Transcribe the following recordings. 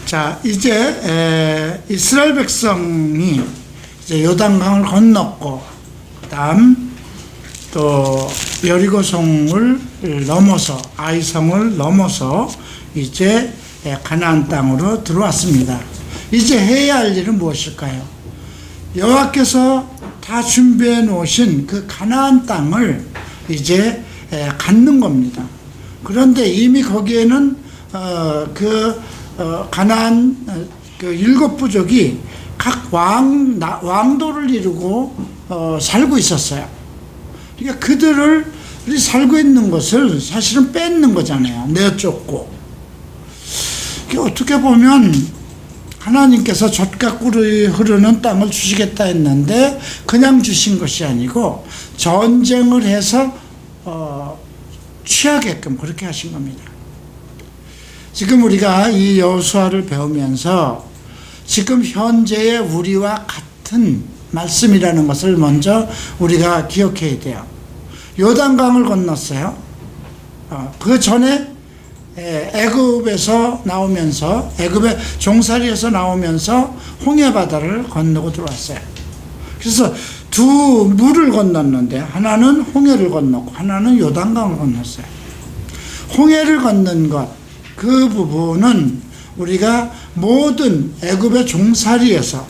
자, 이제 이스라엘 백성이 이제 요단강을 건넜고, 그다음 또 여리고성을 넘어서 아이성을 넘어서 이제 가나안 땅으로 들어왔습니다. 이제 해야 할 일은 무엇일까요? 여호와께서 다 준비해 놓으신 그 가나안 땅을 이제 갖는 겁니다. 그런데 이미 거기에는 가나안 그 7부족이 각 왕도를 이루고 살고 있었어요. 그러니까 그들이 살고 있는 것을 사실은 뺏는 거잖아요. 내쫓고. 어떻게 보면 하나님께서 젖과 꿀이 흐르는 땅을 주시겠다 했는데 그냥 주신 것이 아니고 전쟁을 해서 취하게끔 그렇게 하신 겁니다. 지금 우리가 이 여호수아를 배우면서 지금 현재의 우리와 같은 말씀이라는 것을 먼저 우리가 기억해야 돼요. 요단강을 건넜어요. 그 전에 애굽에서 나오면서, 애굽의 종살이에서 나오면서 홍해바다를 건너고 들어왔어요. 그래서 두 물을 건넜는데 하나는 홍해를 건넜고 하나는 요단강을 건넜어요. 홍해를 건넌 것, 그 부분은 우리가 모든 애굽의 종살이에서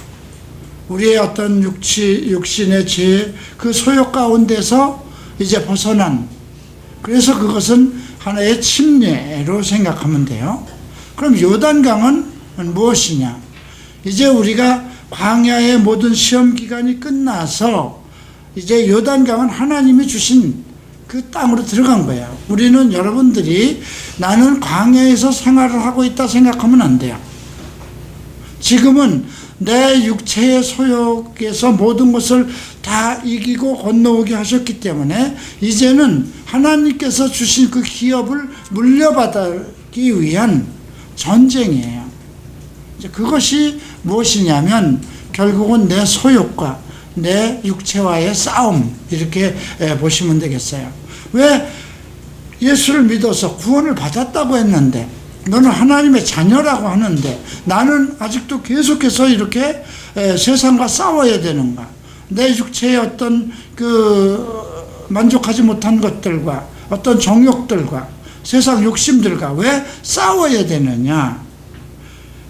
우리의 어떤 육신의 죄, 그 소욕 가운데서 이제 벗어난, 그래서 그것은 하나의 침례로 생각하면 돼요. 그럼 요단강은 무엇이냐? 이제 우리가 광야의 모든 시험 기간이 끝나서 이제 요단강은 하나님이 주신 그 땅으로 들어간 거예요. 우리는 여러분들이 나는 광야에서 생활을 하고 있다 생각하면 안 돼요. 지금은 내 육체의 소욕에서 모든 것을 다 이기고 건너오게 하셨기 때문에 이제는 하나님께서 주신 그 기업을 물려받기 위한 전쟁이에요. 이제 그것이 무엇이냐면 결국은 내 소욕과 내 육체와의 싸움, 이렇게 보시면 되겠어요. 왜 예수를 믿어서 구원을 받았다고 했는데, 너는 하나님의 자녀라고 하는데 나는 아직도 계속해서 이렇게 세상과 싸워야 되는가? 내 육체의 어떤 만족하지 못한 것들과 어떤 정욕들과 세상 욕심들과 왜 싸워야 되느냐?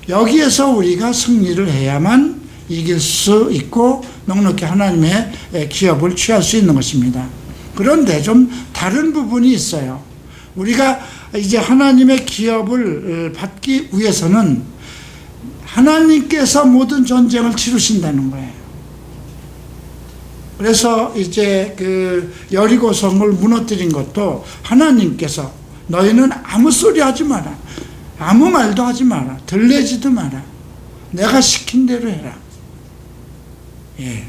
여기에서 우리가 승리를 해야만 이길 수 있고 넉넉히 하나님의 기업을 취할 수 있는 것입니다. 그런데 좀 다른 부분이 있어요. 우리가 이제 하나님의 기업을 받기 위해서는 하나님께서 모든 전쟁을 치르신다는 거예요. 그래서 이제 그 여리고성을 무너뜨린 것도 하나님께서 너희는 아무 소리 하지 마라. 아무 말도 하지 마라. 들레지도 마라. 내가 시킨 대로 해라. 예.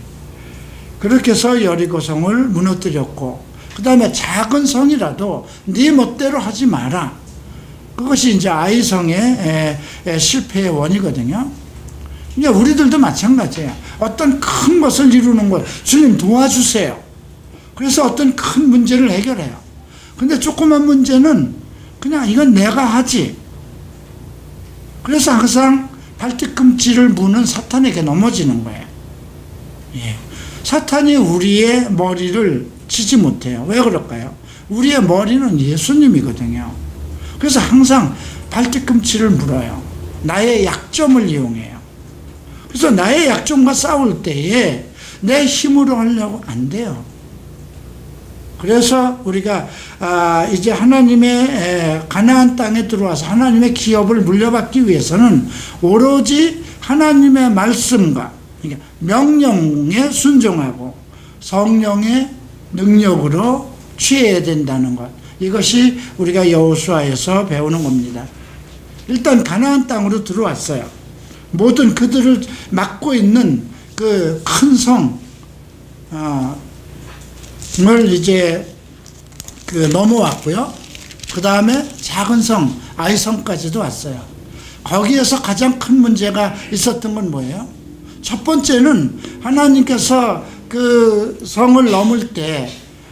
그렇게 해서 여리고성을 무너뜨렸고, 그 다음에 작은 성이라도 네 멋대로 하지 마라. 그것이 이제 아이성의 실패의 원이거든요. 이제 우리들도 마찬가지예요. 어떤 큰 것을 이루는 것, 주님 도와주세요. 그래서 어떤 큰 문제를 해결해요. 근데 조그만 문제는 그냥 이건 내가 하지. 그래서 항상 발뒤꿈치를 무는 사탄에게 넘어지는 거예요. 예. 사탄이 우리의 머리를 치지 못해요. 왜 그럴까요? 우리의 머리는 예수님이거든요. 그래서 항상 발뒤꿈치를 물어요. 나의 약점을 이용해요. 그래서 나의 약점과 싸울 때에 내 힘으로 하려고 안 돼요. 그래서 우리가 이제 하나님의 가나안 땅에 들어와서 하나님의 기업을 물려받기 위해서는 오로지 하나님의 말씀과 그러니까 명령에 순종하고 성령의 능력으로 취해야 된다는 것, 이것이 우리가 여호수아에서 배우는 겁니다. 일단 가나안 땅으로 들어왔어요. 모든 그들을 막고 있는 그 큰 성을 이제 넘어왔고요. 그 다음에 작은 성 아이성까지도 왔어요. 거기에서 가장 큰 문제가 있었던 건 뭐예요? 첫 번째는 하나님께서 그 성을 넘을 때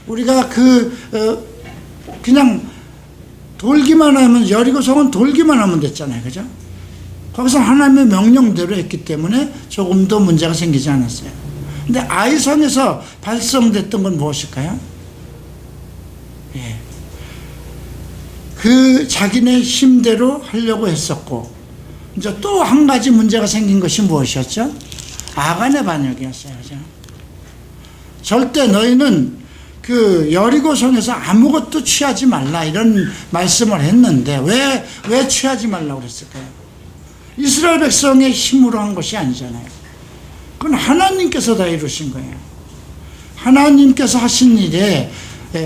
우리가 그냥 돌기만 하면, 여리고성은 돌기만 하면 됐잖아요. 그죠? 거기서 하나님의 명령대로 했기 때문에 조금 더 문제가 생기지 않았어요. 근데 아이성에서 발성됐던 건 무엇일까요? 예. 그 자기네 힘대로 하려고 했었고, 이제 또 한 가지 문제가 생긴 것이 무엇이었죠? 아간의 반역이었어요. 그죠? 절대 너희는 그 여리고성에서 아무것도 취하지 말라 이런 말씀을 했는데 왜 취하지 말라고 그랬을까요? 이스라엘 백성의 힘으로 한 것이 아니잖아요. 그건 하나님께서 다 이루신 거예요. 하나님께서 하신 일에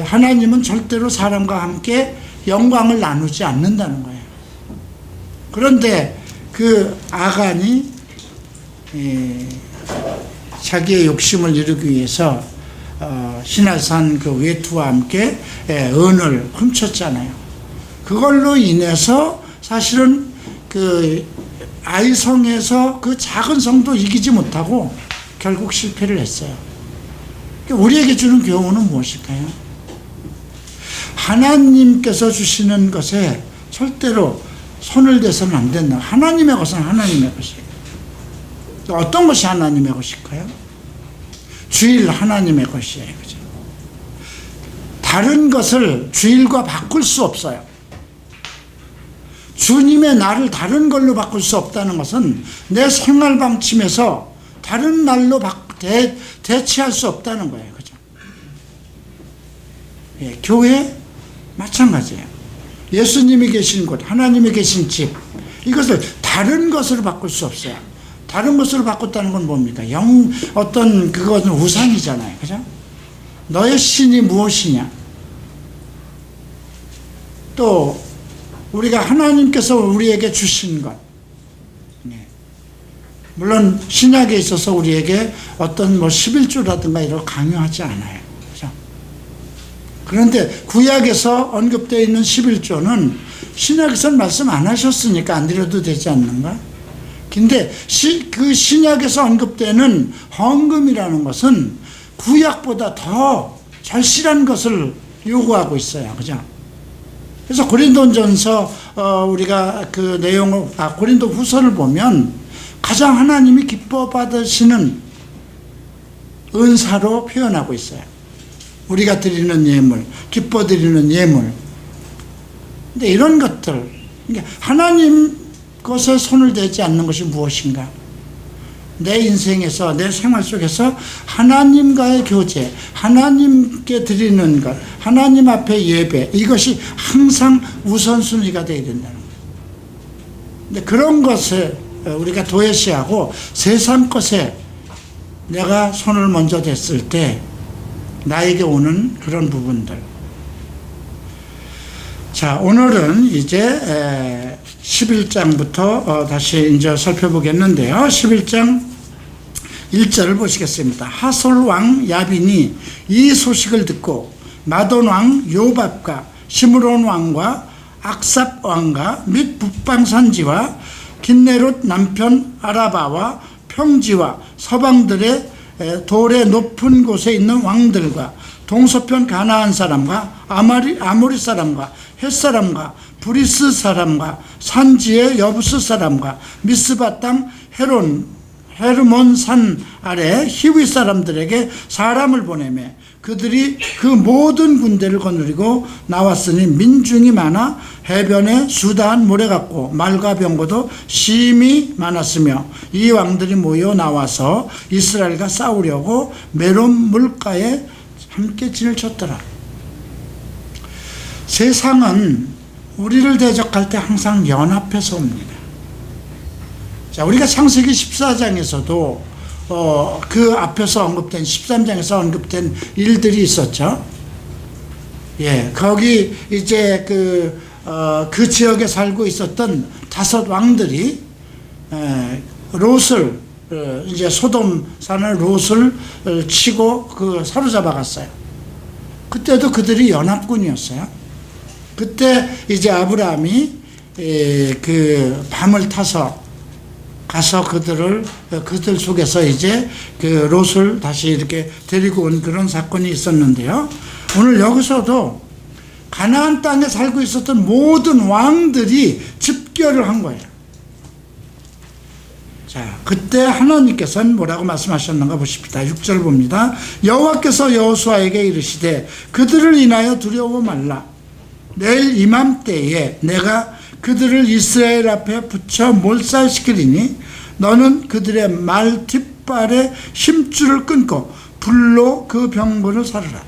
하나님은 절대로 사람과 함께 영광을 나누지 않는다는 거예요. 그런데 그 아간이 자기의 욕심을 이루기 위해서 시내산 그 외투와 함께 은을 훔쳤잖아요. 그걸로 인해서 사실은 그 아이성에서 그 작은 성도 이기지 못하고 결국 실패를 했어요. 우리에게 주는 교훈은 무엇일까요? 하나님께서 주시는 것에 절대로 손을 대서는 안 된다. 하나님의 것은 하나님의 것이에요. 어떤 것이 하나님의 것일까요? 주일 하나님의 것이에요. 그죠? 다른 것을 주일과 바꿀 수 없어요. 주님의 날을 다른 걸로 바꿀 수 없다는 것은 내 생활 방침에서 다른 날로 대체할 수 없다는 거예요. 그죠? 예, 교회 마찬가지예요. 예수님이 계신 곳, 하나님이 계신 집, 이것을 다른 것으로 바꿀 수 없어요. 다른 것으로 바꿨다는 건 뭡니까? 어떤 그것은 우상이잖아요. 그죠? 너의 신이 무엇이냐? 또 우리가 하나님께서 우리에게 주신 것, 물론 신약에 있어서 우리에게 어떤 11조라든가 이런 걸 강요하지 않아요. 그죠? 그런데 구약에서 언급되어 있는 11조는 신약에서는 말씀 안 하셨으니까 안 드려도 되지 않는가? 근데 그 신약에서 언급되는 헌금이라는 것은 구약보다 더 절실한 것을 요구하고 있어요. 그죠? 그래서 고린도전서 우리가 그 내용을 고린도 후서를 보면 가장 하나님이 기뻐 받으시는 은사로 표현하고 있어요. 우리가 드리는 예물, 기뻐 드리는 예물. 근데 이런 것들, 그러니까 하나님 것에 손을 대지 않는 것이 무엇인가? 내 인생에서, 내 생활 속에서 하나님과의 교제, 하나님께 드리는 것, 하나님 앞에 예배, 이것이 항상 우선순위가 되어야 된다는 거예요. 근데 그런 것을 우리가 도외시하고 세상 것에 내가 손을 먼저 댔을 때 나에게 오는 그런 부분들. 자, 오늘은 이제 11장부터 다시 이제 살펴보겠는데요. 11장 1절을 보시겠습니다. 하솔 왕 야빈이 이 소식을 듣고 마돈 왕 요밥과 시므론 왕과 악삽 왕과 및 북방산지와 긴네롯 남편 아라바와 평지와 서방들의 돌의 높은 곳에 있는 왕들과 동서편 가나안 사람과 아모리 사람과 헷 사람과 브리스 사람과 산지의 여부스 사람과 미스바 땅 헤르몬 산 아래 히위 사람들에게 사람을 보내매 그들이 그 모든 군대를 거느리고 나왔으니 민중이 많아 해변에 수다한 모래 같고 말과 병거도 심히 많았으며 이 왕들이 모여 나와서 이스라엘과 싸우려고 메론 물가에 함께 진을 쳤더라. 세상은 우리를 대적할 때 항상 연합해서 옵니다. 자, 우리가 창세기 14장에서도 그 앞에서 언급된 13장에서 언급된 일들이 있었죠. 예, 거기 이제 그 지역에 살고 있었던 5 왕들이 롯을 이제 소돔 사는 롯을 치고 사로잡아 갔어요. 그때도 그들이 연합군이었어요. 그때 이제 아브라함이 그 밤을 타서 가서 그들 속에서 이제 그 롯을 다시 이렇게 데리고 온 그런 사건이 있었는데요. 오늘 여기서도 가나안 땅에 살고 있었던 모든 왕들이 집결을 한 거예요. 자, 그때 하나님께서는 뭐라고 말씀하셨는가 보십니다. 6절 봅니다. 여호와께서 여호수아에게 이르시되 그들을 인하여 두려워 말라. 내일 이맘때에 내가 그들을 이스라엘 앞에 붙여 몰살시키리니 너는 그들의 말 뒷발에 힘줄을 끊고 불로 그 병거를 살으라.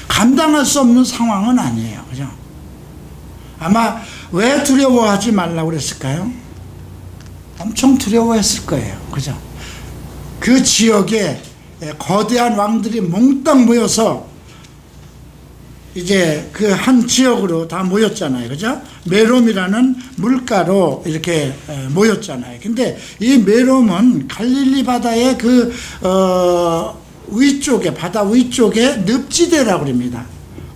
감당할 수 없는 상황은 아니에요. 그죠? 아마 왜 두려워하지 말라고 그랬을까요? 엄청 두려워했을 거예요. 그죠? 그 지역에 거대한 왕들이 몽땅 모여서 이제 그 한 지역으로 다 모였잖아요. 그죠? 메롬이라는 물가로 이렇게 모였잖아요. 근데 이 메롬은 갈릴리 바다의 위쪽에, 바다 위쪽에 늪지대라고 그럽니다.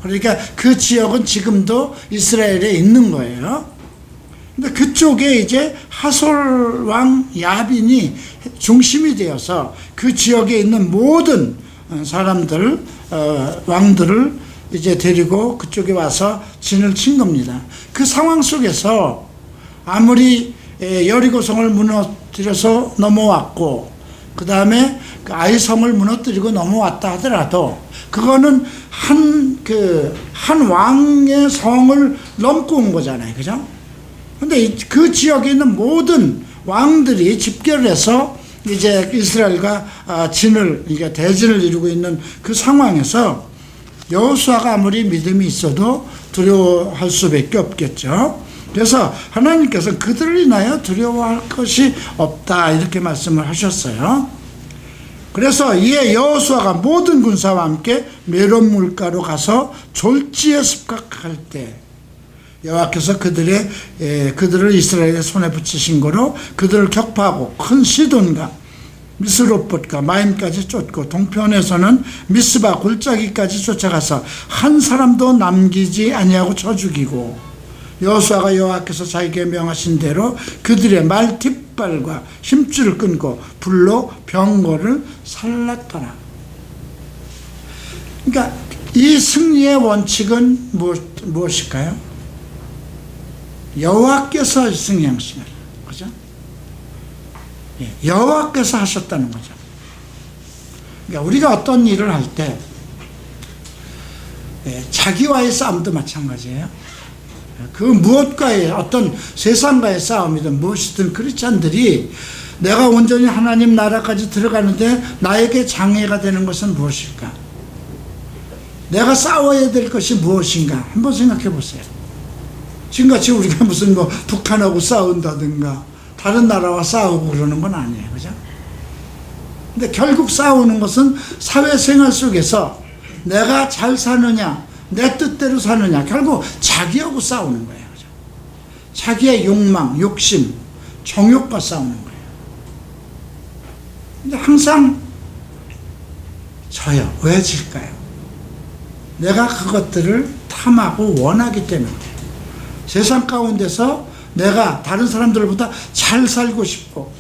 그러니까 그 지역은 지금도 이스라엘에 있는 거예요. 근데 그쪽에 이제 하솔 왕 야빈이 중심이 되어서 그 지역에 있는 모든 사람들, 왕들을 이제 데리고 그쪽에 와서 진을 친 겁니다. 그 상황 속에서 아무리 여리고성을 무너뜨려서 넘어왔고, 그 다음에 그 아이성을 무너뜨리고 넘어왔다 하더라도, 그거는 한 왕의 성을 넘고 온 거잖아요. 그죠? 근데 그 지역에 있는 모든 왕들이 집결을 해서 이제 이스라엘과 진을, 그러니까 대진을 이루고 있는 그 상황에서 여호수아가 아무리 믿음이 있어도 두려워할 수밖에 없겠죠. 그래서 하나님께서 그들을 인하여 두려워할 것이 없다 이렇게 말씀을 하셨어요. 그래서 이에 여호수아가 모든 군사와 함께 메론 물가로 가서 졸지에 습각할 때 여호와께서 그들을 이스라엘의 손에 붙이신 거로 그들을 격파하고 큰 시돈과 미스롯봇과 마임까지 쫓고 동편에서는 미스바 골짜기까지 쫓아가서 한 사람도 남기지 아니하고 쳐 죽이고, 여호수아가 여호와께서 자기에게 명하신 대로 그들의 말 뒷발과 힘줄을 끊고 불로 병거를 살랐더라. 그러니까 이 승리의 원칙은 무엇일까요? 여호와께서 승리하십니다. 그죠? 여호와께서 하셨다는 거죠. 그러니까 우리가 어떤 일을 할 때 자기와의 싸움도 마찬가지예요. 그 무엇과의 어떤 세상과의 싸움이든 무엇이든 크리스찬들이 내가 온전히 하나님 나라까지 들어가는데 나에게 장애가 되는 것은 무엇일까? 내가 싸워야 될 것이 무엇인가? 한번 생각해 보세요. 지금같이 우리가 무슨 북한하고 싸운다든가 다른 나라와 싸우고 그러는 건 아니에요. 그죠? 근데 결국 싸우는 것은 사회생활 속에서 내가 잘 사느냐, 내 뜻대로 사느냐, 결국 자기하고 싸우는 거예요. 그죠? 자기의 욕망, 욕심, 정욕과 싸우는 거예요. 근데 항상 져요. 왜 질까요? 내가 그것들을 탐하고 원하기 때문에. 세상 가운데서 내가 다른 사람들보다 잘 살고 싶고,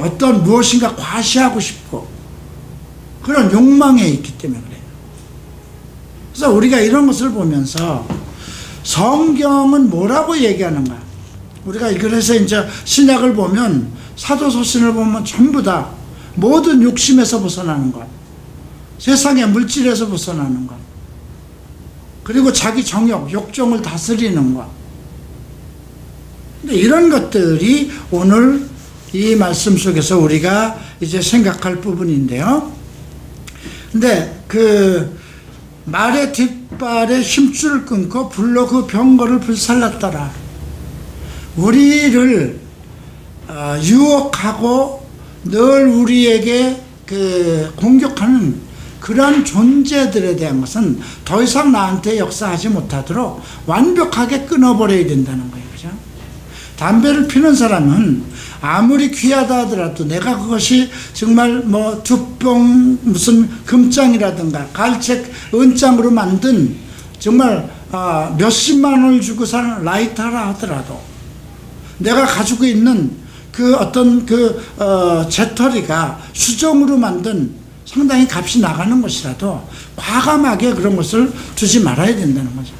어떤 무엇인가 과시하고 싶고, 그런 욕망에 있기 때문에 그래요. 그래서 우리가 이런 것을 보면서 성경은 뭐라고 얘기하는가? 우리가 그래서 이제 신약을 보면, 사도서신을 보면 전부 다 모든 욕심에서 벗어나는 것, 세상의 물질에서 벗어나는 것, 그리고 자기 정욕, 욕정을 다스리는 것, 이런 것들이 오늘 이 말씀 속에서 우리가 이제 생각할 부분인데요. 근데 그 말의 뒷발에 힘줄을 끊고 불로 그 병거를 불살랐더라. 우리를 유혹하고 늘 우리에게 공격하는 그러한 존재들에 대한 것은 더 이상 나한테 역사하지 못하도록 완벽하게 끊어버려야 된다는 거예요. 그죠? 담배를 피는 사람은 아무리 귀하다 하더라도 내가 그것이 정말 두병 무슨 금장이라든가 갈책 은장으로 만든 정말 몇십만 원을 주고 사는 라이터라 하더라도 내가 가지고 있는 그 어떤 재떨이가 수정으로 만든 상당히 값이 나가는 것이라도 과감하게 그런 것을 두지 말아야 된다는 거죠.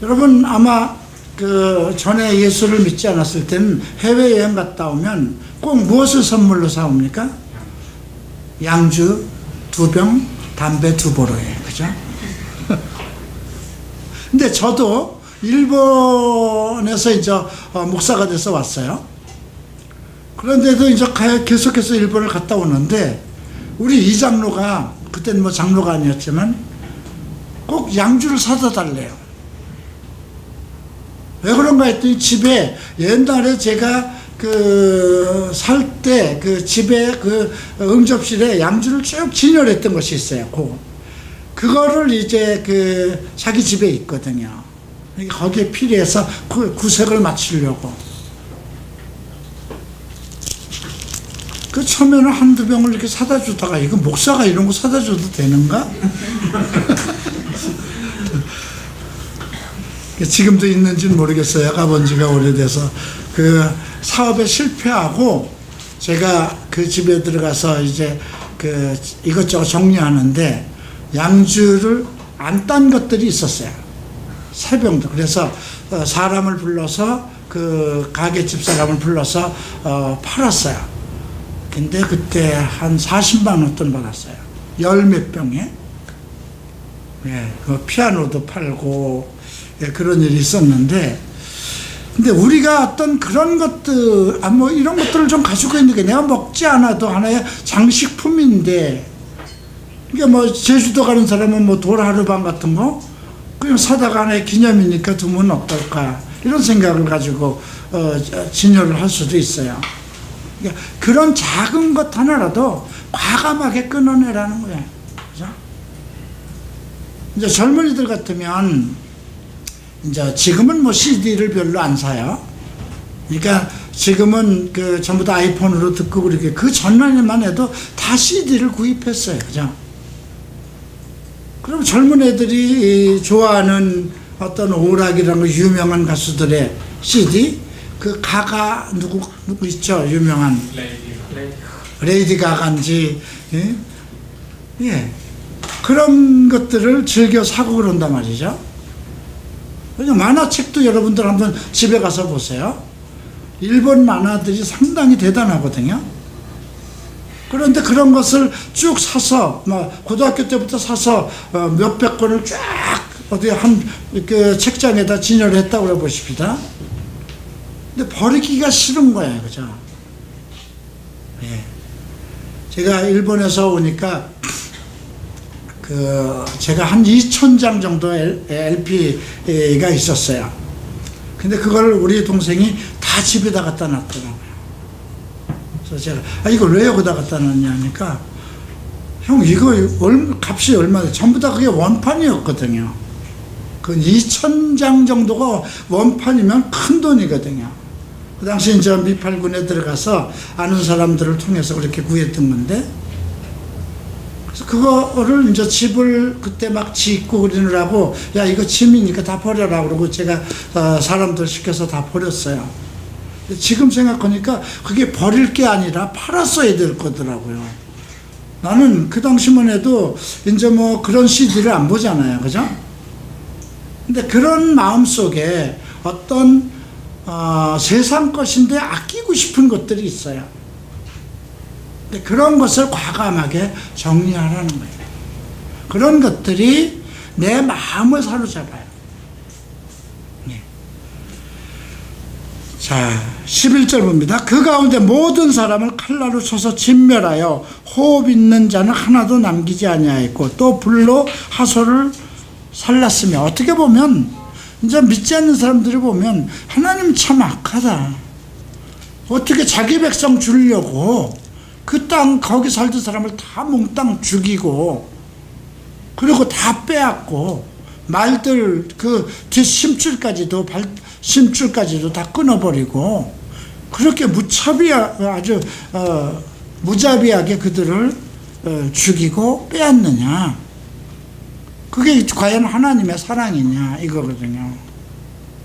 여러분 아마 그 전에 예수를 믿지 않았을 때는 해외여행 갔다 오면 꼭 무엇을 선물로 사옵니까? 양주 2병, 담배 2보로예요. 그죠? 근데 저도 일본에서 이제 목사가 돼서 왔어요. 그런데도 이제 계속해서 일본을 갔다 오는데 우리 이장로가, 그때는 뭐 장로가 아니었지만 꼭 양주를 사다 달래요. 왜 그런가 했더니 집에 옛날에 제가 그 살 때 그 집에 그 응접실에 양주를 쭉 진열했던 것이 있어요. 그거를 이제 그 자기 집에 있거든요. 거기에 필요해서 그 구색을 맞추려고. 그 처음에는 한두 병을 이렇게 사다 주다가 이거 목사가 이런 거 사다 줘도 되는가? 지금도 있는지는 모르겠어요. 가본 지가 오래돼서. 그 사업에 실패하고 제가 그 집에 들어가서 이제 그 이것저것 정리하는데 양주를 안 딴 것들이 있었어요. 3병도. 그래서 사람을 불러서 그 가게집 사람을 불러서 팔았어요. 근데 그때 한 40만 원 돈 받았어요. 10몇 병에. 예, 그 피아노도 팔고, 예, 그런 일이 있었는데, 근데 우리가 어떤 그런 것들, 뭐 이런 것들을 좀 가지고 있는 게 내가 먹지 않아도 하나의 장식품인데, 이게 뭐 제주도 가는 사람은 뭐 돌하루방 같은 거 그냥 사다가 하나의 기념이니까 두면 어떨까, 이런 생각을 가지고 진열을 할 수도 있어요. 그러니까 그런 작은 것 하나라도 과감하게 끊어내라는 거예요. 그죠? 이제 젊은이들 같으면 이제 지금은 뭐 CD를 별로 안 사요. 그러니까 지금은 그 전부 다 아이폰으로 듣고 그렇게, 그 전날만 해도 다 CD를 구입했어요. 그죠? 그럼 젊은 애들이 좋아하는 어떤 오락이라는 거, 유명한 가수들의 CD, 그 가가 누구 있죠? 유명한 레이디 가가인지, 예? 예. 그런 것들을 즐겨 사고 그런단 말이죠. 만화책도 여러분들 한번 집에 가서 보세요. 일본 만화들이 상당히 대단하거든요. 그런데 그런 것을 쭉 사서, 고등학교 때부터 사서 몇백 권을 쫙 어디 그 책장에다 진열했다고 해보십시다. 근데 버리기가 싫은 거예요. 그죠? 예. 제가 일본에서 오니까 제가 한 2,000장 정도 LP가 있었어요. 근데 그걸 우리 동생이 다 집에다 갖다 놨더라고요. 그래서 제가, 이걸 왜 여기다 갖다 놨냐 하니까, 형, 이거 값이 얼마나, 전부 다 그게 원판이었거든요. 그 2,000장 정도가 원판이면 큰 돈이거든요. 그 당시 이제 미팔군에 들어가서 아는 사람들을 통해서 그렇게 구했던 건데, 그래서 그거를 이제 집을 그때 막 짓고 그러느라고, 야, 이거 짐이니까 다 버려라 그러고 제가 사람들 시켜서 다 버렸어요. 지금 생각하니까 그게 버릴 게 아니라 팔았어야 될 거더라고요. 나는 그 당시만 해도 이제 뭐 그런 CD를 안 보잖아요. 그죠? 근데 그런 마음 속에 어떤 세상 것인데 아끼고 싶은 것들이 있어요. 근데 그런 것을 과감하게 정리하라는 거예요. 그런 것들이 내 마음을 사로잡아요. 네. 자, 11절 봅니다. 그 가운데 모든 사람을 칼날로 쳐서 진멸하여 호흡 있는 자는 하나도 남기지 아니하였고, 또 불로 하소를 살랐으며. 어떻게 보면 이제 믿지 않는 사람들이 보면 하나님 참 악하다. 어떻게 자기 백성 주려고 그 땅 거기 살던 사람을 다 몽땅 죽이고, 그리고 다 빼앗고, 말들 그 뒷심줄까지도 심줄까지도 다 끊어버리고, 그렇게 아주 무자비하게 그들을 죽이고 빼앗느냐. 그게 과연 하나님의 사랑이냐 이거거든요.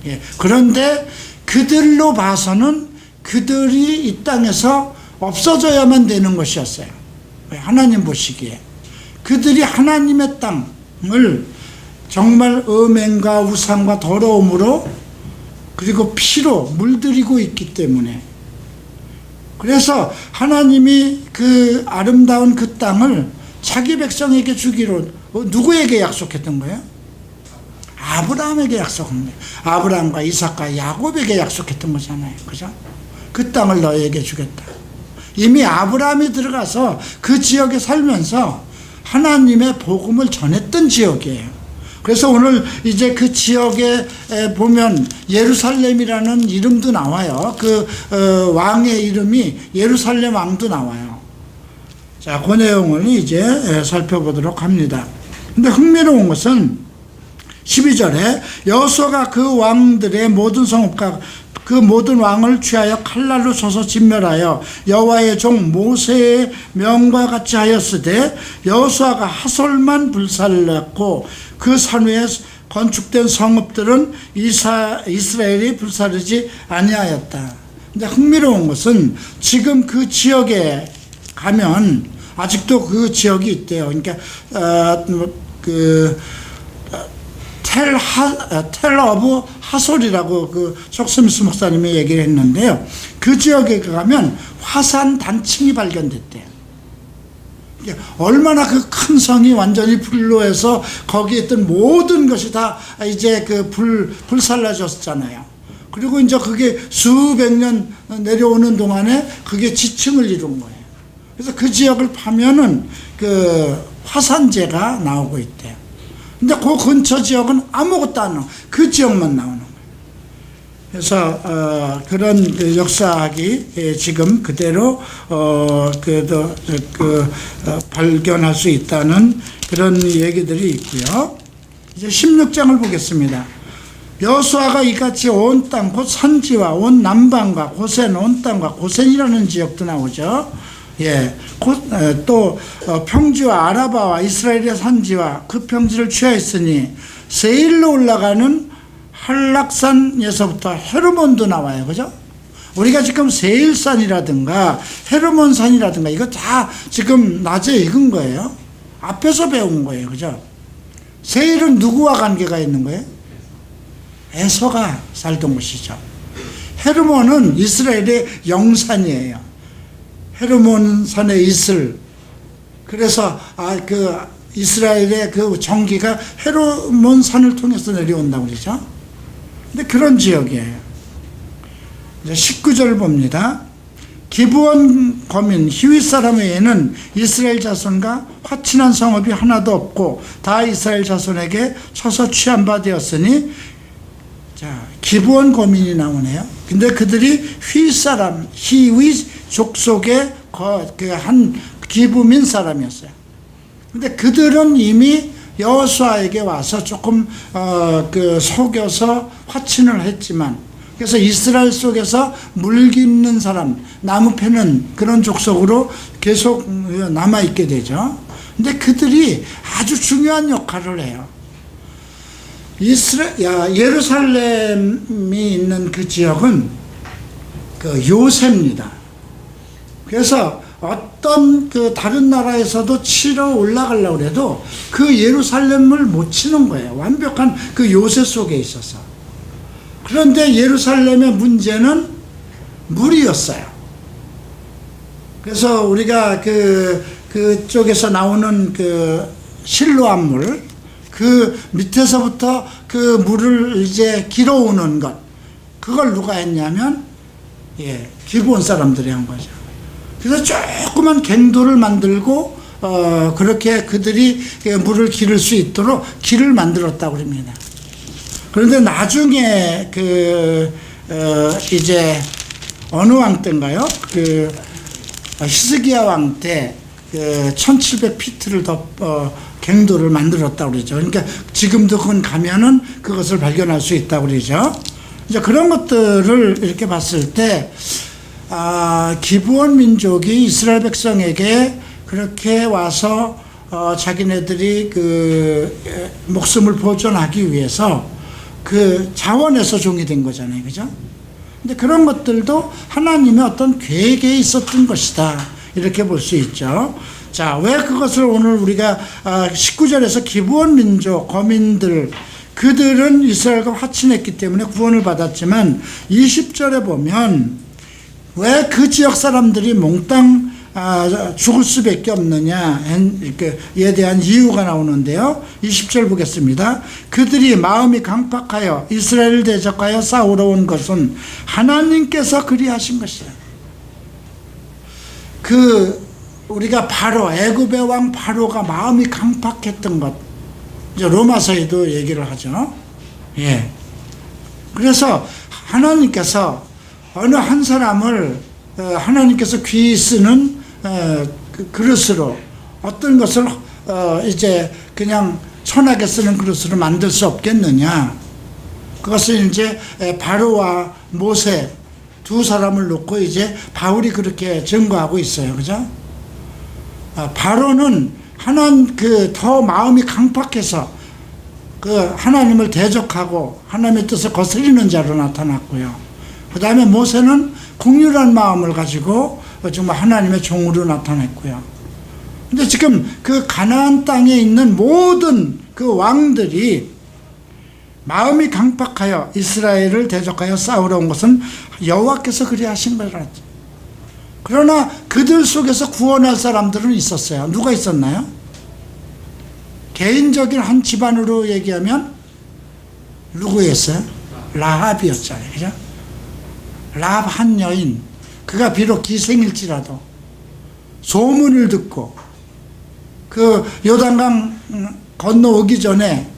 예. 그런데 그들로 봐서는 그들이 이 땅에서 없어져야만 되는 것이었어요. 하나님 보시기에 그들이 하나님의 땅을 정말 음행과 우상과 더러움으로 그리고 피로 물들이고 있기 때문에. 그래서 하나님이 그 아름다운 그 땅을 자기 백성에게 주기로 누구에게 약속했던 거예요? 아브라함에게 약속한 거예요. 아브라함과 이삭과 야곱에게 약속했던 거잖아요. 그죠? 그 땅을 너희에게 주겠다. 이미 아브라함이 들어가서 그 지역에 살면서 하나님의 복음을 전했던 지역이에요. 그래서 오늘 이제 그 지역에 보면 예루살렘이라는 이름도 나와요. 그 왕의 이름이 예루살렘 왕도 나와요. 자, 그 내용을 이제 살펴보도록 합니다. 근데 흥미로운 것은 12절에 여호수아가 그 왕들의 모든 성읍과 그 모든 왕을 취하여 칼날로 쳐서 진멸하여 여호와의 종 모세의 명과 같이 하였으되 여호수아가 하솔만 불살랐고 그 산 위에 건축된 성읍들은 이스라엘이 불사르지 아니하였다. 근데 흥미로운 것은 지금 그 지역에 가면 아직도 그 지역이 있대요. 그러니까 텔 오브 하솔이라고 그 척스미스 목사님이 얘기를 했는데요. 그 지역에 가면 화산 단층이 발견됐대요. 얼마나 그 큰 성이 완전히 불로 해서 거기에 있던 모든 것이 다 이제 그 불살라졌잖아요. 그리고 이제 그게 수백 년 내려오는 동안에 그게 지층을 이룬 거예요. 그래서 그 지역을 파면은 그 화산재가 나오고 있대요. 근데 그 근처 지역은 아무것도 안 나와요. 그 지역만 나오는 거예요. 그래서 그런 그 역사학이 지금 그대로 발견할 수 있다는 그런 얘기들이 있고요. 이제 16장을 보겠습니다. 여호수아가 이같이 온 땅 곧 산지와 온 남방과 고센 온 땅과 고센이라는 지역도 나오죠. 예, 또 평지와 아라바와 이스라엘의 산지와 그 평지를 취하였으니 세일로 올라가는 한락산에서부터 헤르몬도 나와요. 그죠? 우리가 지금 세일산이라든가 헤르몬산이라든가 이거 다 지금 낮에 읽은 거예요. 앞에서 배운 거예요. 그죠? 세일은 누구와 관계가 있는 거예요? 에서가 살던 곳이죠. 헤르몬은 이스라엘의 영산이에요. 헤르몬산의 이슬. 그래서 그 이스라엘의 그 정기가 헤르몬산을 통해서 내려온다고 그러죠. 근데 그런 지역이에요. 이제 19절을 봅니다. 기브온 거민 히윗 사람 외에는 이스라엘 자손과 화친한 성읍이 하나도 없고 다 이스라엘 자손에게 쳐서 취한 바 되었으니, 자, 기브온 거민이 나오네요. 근데 그들이 휘윗 사람, 히윗 족속의 그 한 기브민 사람이었어요. 근데 그들은 이미 여호수아에게 와서 조금 속여서 화친을 했지만, 그래서 이스라엘 속에서 물깃는 사람, 나무 패는 그런 족속으로 계속 남아있게 되죠. 근데 그들이 아주 중요한 역할을 해요. 예루살렘이 있는 그 지역은 그 요새입니다. 그래서 어떤 그 다른 나라에서도 치러 올라가려고 해도 그 예루살렘을 못 치는 거예요. 완벽한 그 요새 속에 있어서. 그런데 예루살렘의 문제는 물이었어요. 그래서 우리가 그쪽에서 나오는 그 실로암 물, 그 밑에서부터 그 물을 이제 길어오는 것, 그걸 누가 했냐면, 기브온 사람들이 한 거죠. 그래서 조그만 갱도를 만들고 그렇게 그들이 물을 기를 수 있도록 길을 만들었다고 합니다. 그런데 나중에 이제 어느 왕 때인가요? 히스기야 왕 때 1700피트를 더 갱도를 만들었다고 그러죠. 그러니까 지금도 그건 가면은 그것을 발견할 수 있다고 그러죠. 이제 그런 것들을 이렇게 봤을 때, 기브온 민족이 이스라엘 백성에게 그렇게 와서 자기네들이 그 목숨을 보존하기 위해서 그 자원에서 종이 된 거잖아요. 그죠? 근데 그런 것들도 하나님의 어떤 계획에 있었던 것이다. 이렇게 볼 수 있죠. 자, 왜 그것을 오늘 우리가 19절에서 기브온 민족, 거민들, 그들은 이스라엘과 화친했기 때문에 구원을 받았지만 20절에 보면 왜 그 지역 사람들이 몽땅 죽을 수밖에 없느냐에 대한 이유가 나오는데요. 20절 보겠습니다. 그들이 마음이 강팍하여 이스라엘을 대적하여 싸우러 온 것은 하나님께서 그리하신 것이다. 우리가 바로 애굽의 왕 바로가 마음이 강팍했던 것, 이제 로마서에도 얘기를 하죠. 예. 그래서 하나님께서 어느 한 사람을 하나님께서 귀히 쓰는 그릇으로 어떤 것을 이제 그냥 천하게 쓰는 그릇으로 만들 수 없겠느냐. 그것은 이제 바로와 모세 두 사람을 놓고 이제 바울이 그렇게 증거하고 있어요. 그죠? 바로는 더 마음이 강팍해서 하나님을 대적하고 하나님의 뜻을 거스리는 자로 나타났고요. 그 다음에 모세는 긍휼한 마음을 가지고 정말 하나님의 종으로 나타났고요. 근데 지금 그 가나안 땅에 있는 모든 그 왕들이 마음이 강팍하여 이스라엘을 대적하여 싸우러 온 것은 여호와께서 그리하신 거라. 그러나 그들 속에서 구원할 사람들은 있었어요. 누가 있었나요? 개인적인 한 집안으로 얘기하면 누구였어요? 라합이었잖아요. 그죠? 라합 한 여인, 그가 비록 기생일지라도 소문을 듣고 그 요단강 건너오기 전에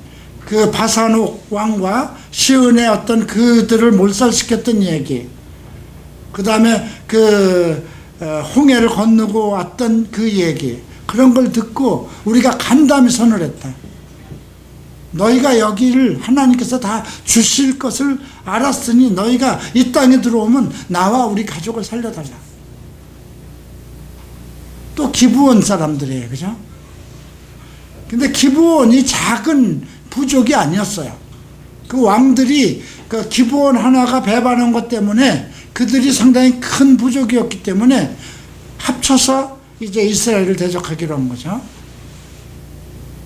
그 바산옥 왕과 시은의 어떤 그들을 몰살시켰던 얘기, 그 다음에 홍해를 건너고 왔던 그 얘기, 그런 걸 듣고 우리가 간담이 선을 했다. 너희가 여기를 하나님께서 다 주실 것을 알았으니 너희가 이 땅에 들어오면 나와 우리 가족을 살려달라. 또 기브온 사람들이에요. 그죠? 근데 기브온이 작은 부족이 아니었어요. 그 왕들이 그 기브온 하나가 배반한 것 때문에 그들이 상당히 큰 부족이었기 때문에 합쳐서 이제 이스라엘을 대적하기로 한 거죠.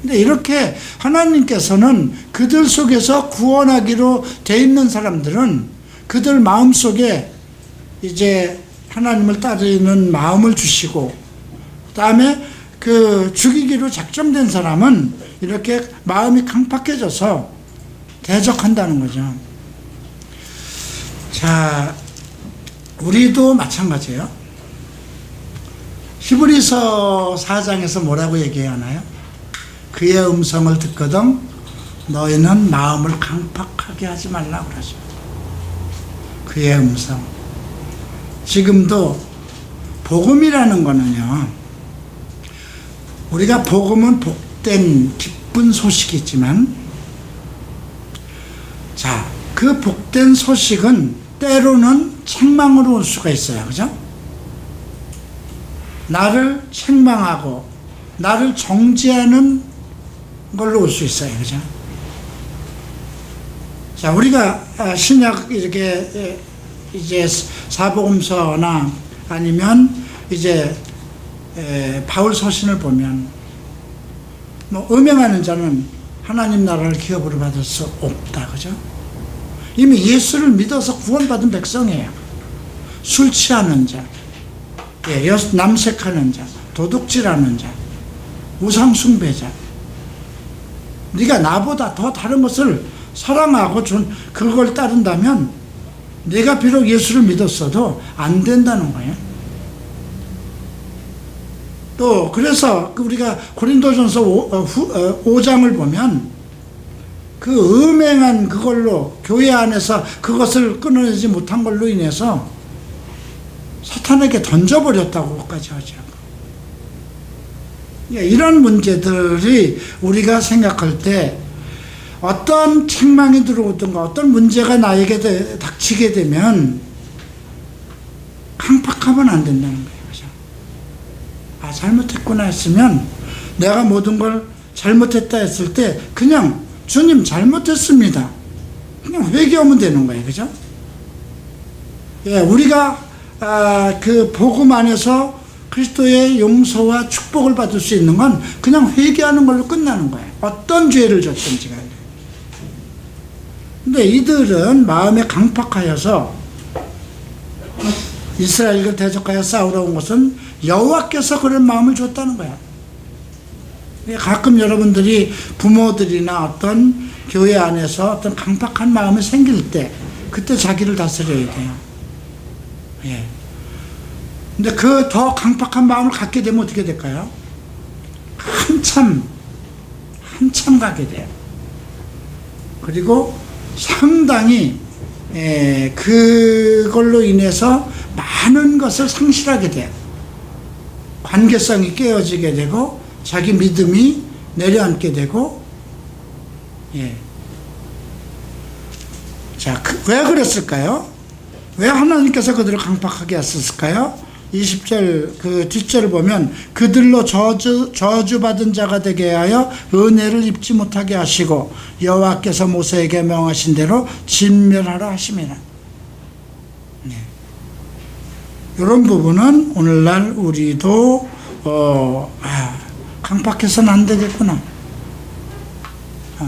근데 이렇게 하나님께서는 그들 속에서 구원하기로 돼 있는 사람들은 그들 마음 속에 이제 하나님을 따르는 마음을 주시고, 그 다음에 죽이기로 작정된 사람은 이렇게 마음이 강팍해져서 대적한다는 거죠. 자, 우리도 마찬가지예요. 히브리서 4장에서 뭐라고 얘기하나요? 그의 음성을 듣거든 너희는 마음을 강팍하게 하지 말라고 그러죠. 그의 음성. 지금도 복음이라는 거는요, 우리가 복음은 복된 기쁜 소식이지만, 자, 그 복된 소식은 때로는 책망으로 올 수가 있어요. 그죠? 나를 책망하고 나를 정죄하는 걸로 올 수 있어요. 그죠? 자, 우리가 신약 이렇게 이제 사복음서나 아니면 이제 바울 서신을 보면 음행하는 자는 하나님 나라를 기업으로 받을 수 없다. 그죠? 이미 예수를 믿어서 구원받은 백성이에요. 술 취하는 자, 남색하는 자, 도둑질하는 자, 우상숭배자, 네가 나보다 더 다른 것을 사랑하고 그걸 따른다면 네가 비록 예수를 믿었어도 안 된다는 거예요. 또 그래서 우리가 고린도전서 5장을 보면 그 음행한 그걸로 교회 안에서 그것을 끊어내지 못한 걸로 인해서 사탄에게 던져버렸다고까지 하죠. 이런 문제들이 우리가 생각할 때 어떤 책망이 들어오든가 어떤 문제가 나에게 닥치게 되면 강팍하면 안 된다는 거예요. 그죠? 아, 잘못했구나 했으면 내가 모든 걸 잘못했다 했을 때 그냥 주님 잘못했습니다. 그냥 회개하면 되는 거예요. 그죠? 예, 우리가 그 복음 안에서 그리스도의 용서와 축복을 받을 수 있는 건 그냥 회개하는 걸로 끝나는 거예요. 어떤 죄를 졌든지 간에. 근데 이들은 마음에 강팍하여서 이스라엘과 대적하여 싸우러 온 것은 여호와께서 그런 마음을 줬다는 거야. 가끔 여러분들이 부모들이나 어떤 교회 안에서 어떤 강팍한 마음이 생길 때 그때 자기를 다스려야 돼요. 예. 근데 그 더 강팍한 마음을 갖게 되면 어떻게 될까요? 한참 가게 돼요. 그리고 상당히 그걸로 인해서 많은 것을 상실하게 돼요. 관계성이 깨어지게 되고 자기 믿음이 내려앉게 되고. 예. 자, 왜 그랬을까요? 왜 하나님께서 그들을 강팍하게 하셨을까요? 20절 그 뒷절을 보면 그들로 저주받은 자가 되게 하여 은혜를 입지 못하게 하시고 여호와께서 모세에게 명하신 대로 진멸하라 하심이라. 네. 이런 부분은 오늘날 우리도 강팍해서는 안 되겠구나.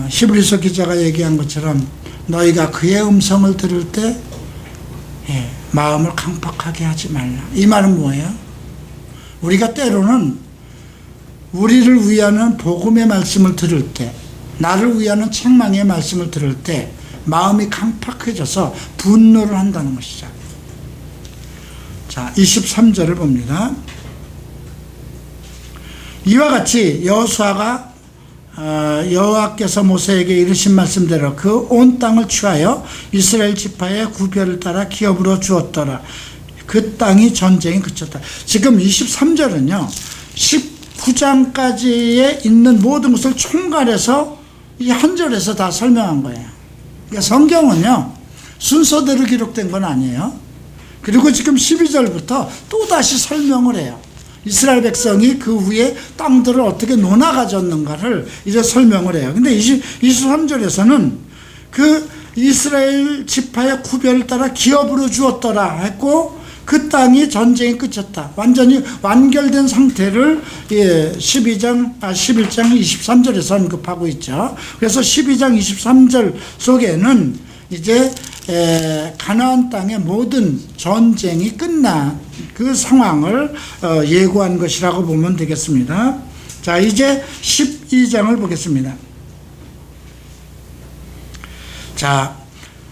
히브리서 기자가 얘기한 것처럼 너희가 그의 음성을 들을 때 마음을 강팍하게 하지 말라. 이 말은 뭐예요? 우리가 때로는 우리를 위하는 복음의 말씀을 들을 때, 나를 위하는 책망의 말씀을 들을 때 마음이 강팍해져서 분노를 한다는 것이죠. 자, 23절을 봅니다. 이와 같이 여호수아가 여호와께서 모세에게 이르신 말씀대로 그 온 땅을 취하여 이스라엘 지파의 구별을 따라 기업으로 주었더라. 그 땅이 전쟁이 그쳤다. 지금 23절은요 19장까지에 있는 모든 것을 총괄해서 이 한 절에서 다 설명한 거예요. 그러니까 성경은요 순서대로 기록된 건 아니에요. 그리고 지금 12절부터 또다시 설명을 해요. 이스라엘 백성이 그 후에 땅들을 어떻게 논아 가졌는가를 이제 설명을 해요. 근데 23절에서는 그 이스라엘 지파의 구별을 따라 기업으로 주었더라 했고 그 땅이 전쟁이 끝쳤다. 완전히 완결된 상태를 11장 23절에서 언급하고 있죠. 그래서 12장 23절 속에는 이제 가나안 땅의 모든 전쟁이 끝난 그 상황을 예고한 것이라고 보면 되겠습니다. 자, 이제 12장을 보겠습니다. 자,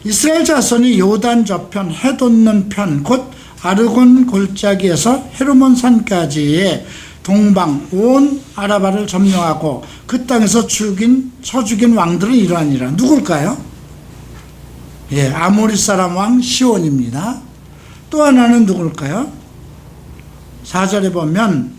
이스라엘 자손이 요단 저편 해 돋는 편 곧 아르곤 골짜기에서 헤르몬 산까지의 동방 온 아라바를 점령하고 그 땅에서 쳐 죽인 왕들은 이러하니라. 누굴까요? 예, 아모리 사람 왕 시온입니다. 또 하나는 누굴까요? 4절에 보면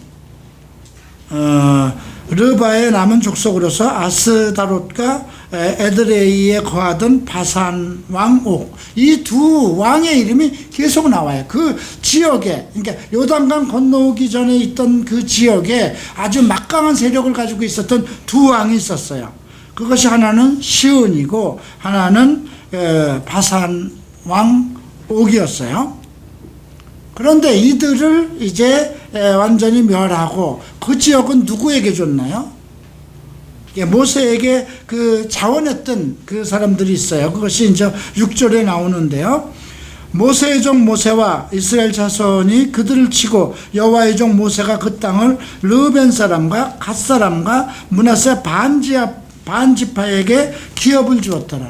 르바의 남은 족속으로서 아스다롯과 에드레이에 거하던 바산 왕 옥, 이 두 왕의 이름이 계속 나와요. 그 지역에, 그러니까 요단강 건너오기 전에 있던 그 지역에 아주 막강한 세력을 가지고 있었던 두 왕이 있었어요. 그것이 하나는 시온이고 하나는 바산 왕 옥이었어요. 그런데 이들을 이제 완전히 멸하고 그 지역은 누구에게 줬나요? 모세에게 그 자원했던 그 사람들이 있어요. 그것이 이제 6절에 나오는데요. 모세의 종 모세와 이스라엘 자손이 그들을 치고 여호와의 종 모세가 그 땅을 르벤 사람과 갓 사람과 므낫세 반지파에게 기업을 주었더라.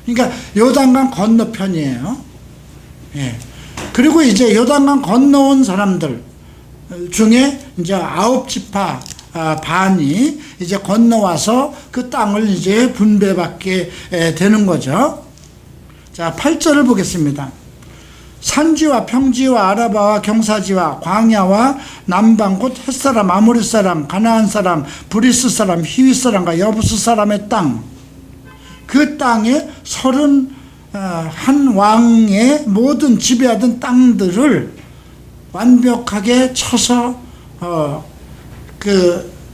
그러니까 요단강 건너편이에요. 예. 그리고 이제 요단강 건너온 사람들 중에 이제 9지파 반이 이제 건너와서 그 땅을 이제 분배받게 되는 거죠. 자, 8절을 보겠습니다. 산지와 평지와 아라바와 경사지와 광야와 남방 곧 햇사람, 아모리 사람, 가나안 사람, 브리스 사람, 히위 사람과 여부스 사람의 땅, 그 땅에 31왕의 모든 지배하던 땅들을 완벽하게 쳐서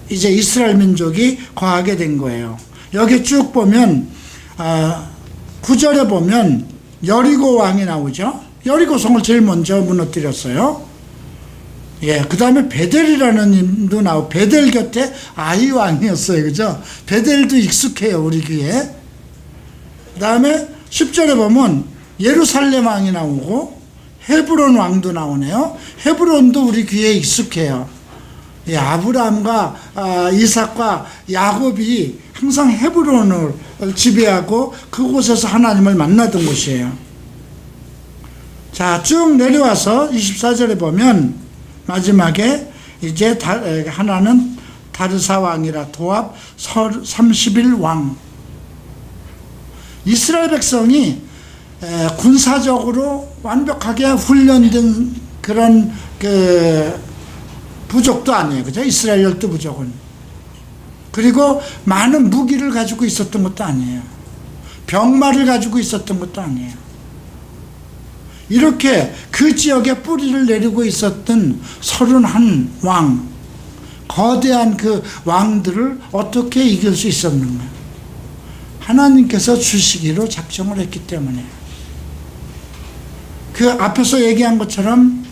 이제 이스라엘 민족이 거하게 된 거예요. 여기 쭉 보면 9절에 보면 여리고 왕이 나오죠. 여리고 성을 제일 먼저 무너뜨렸어요. 예, 그 다음에 베델이라는 이름도 나오고, 베델 곁에 아이 왕이었어요. 그죠? 베델도 익숙해요, 우리 귀에. 그 다음에 10절에 보면 예루살렘 왕이 나오고 헤브론 왕도 나오네요. 헤브론도 우리 귀에 익숙해요. 아브라함과 이삭과 야곱이 항상 헤브론을 지배하고 그곳에서 하나님을 만나던 곳이에요. 자, 쭉 내려와서 24절에 보면 마지막에 이제 하나는 다르사 왕이라 도합 30일 이스라엘 백성이 군사적으로 완벽하게 훈련된 그런 부족도 아니에요. 그죠? 이스라엘 12부족은. 그리고 많은 무기를 가지고 있었던 것도 아니에요. 병마를 가지고 있었던 것도 아니에요. 이렇게 그 지역에 뿌리를 내리고 있었던 31왕, 거대한 그 왕들을 어떻게 이길 수 있었는가? 하나님께서 주시기로 작정을 했기 때문에. 그 앞에서 얘기한 것처럼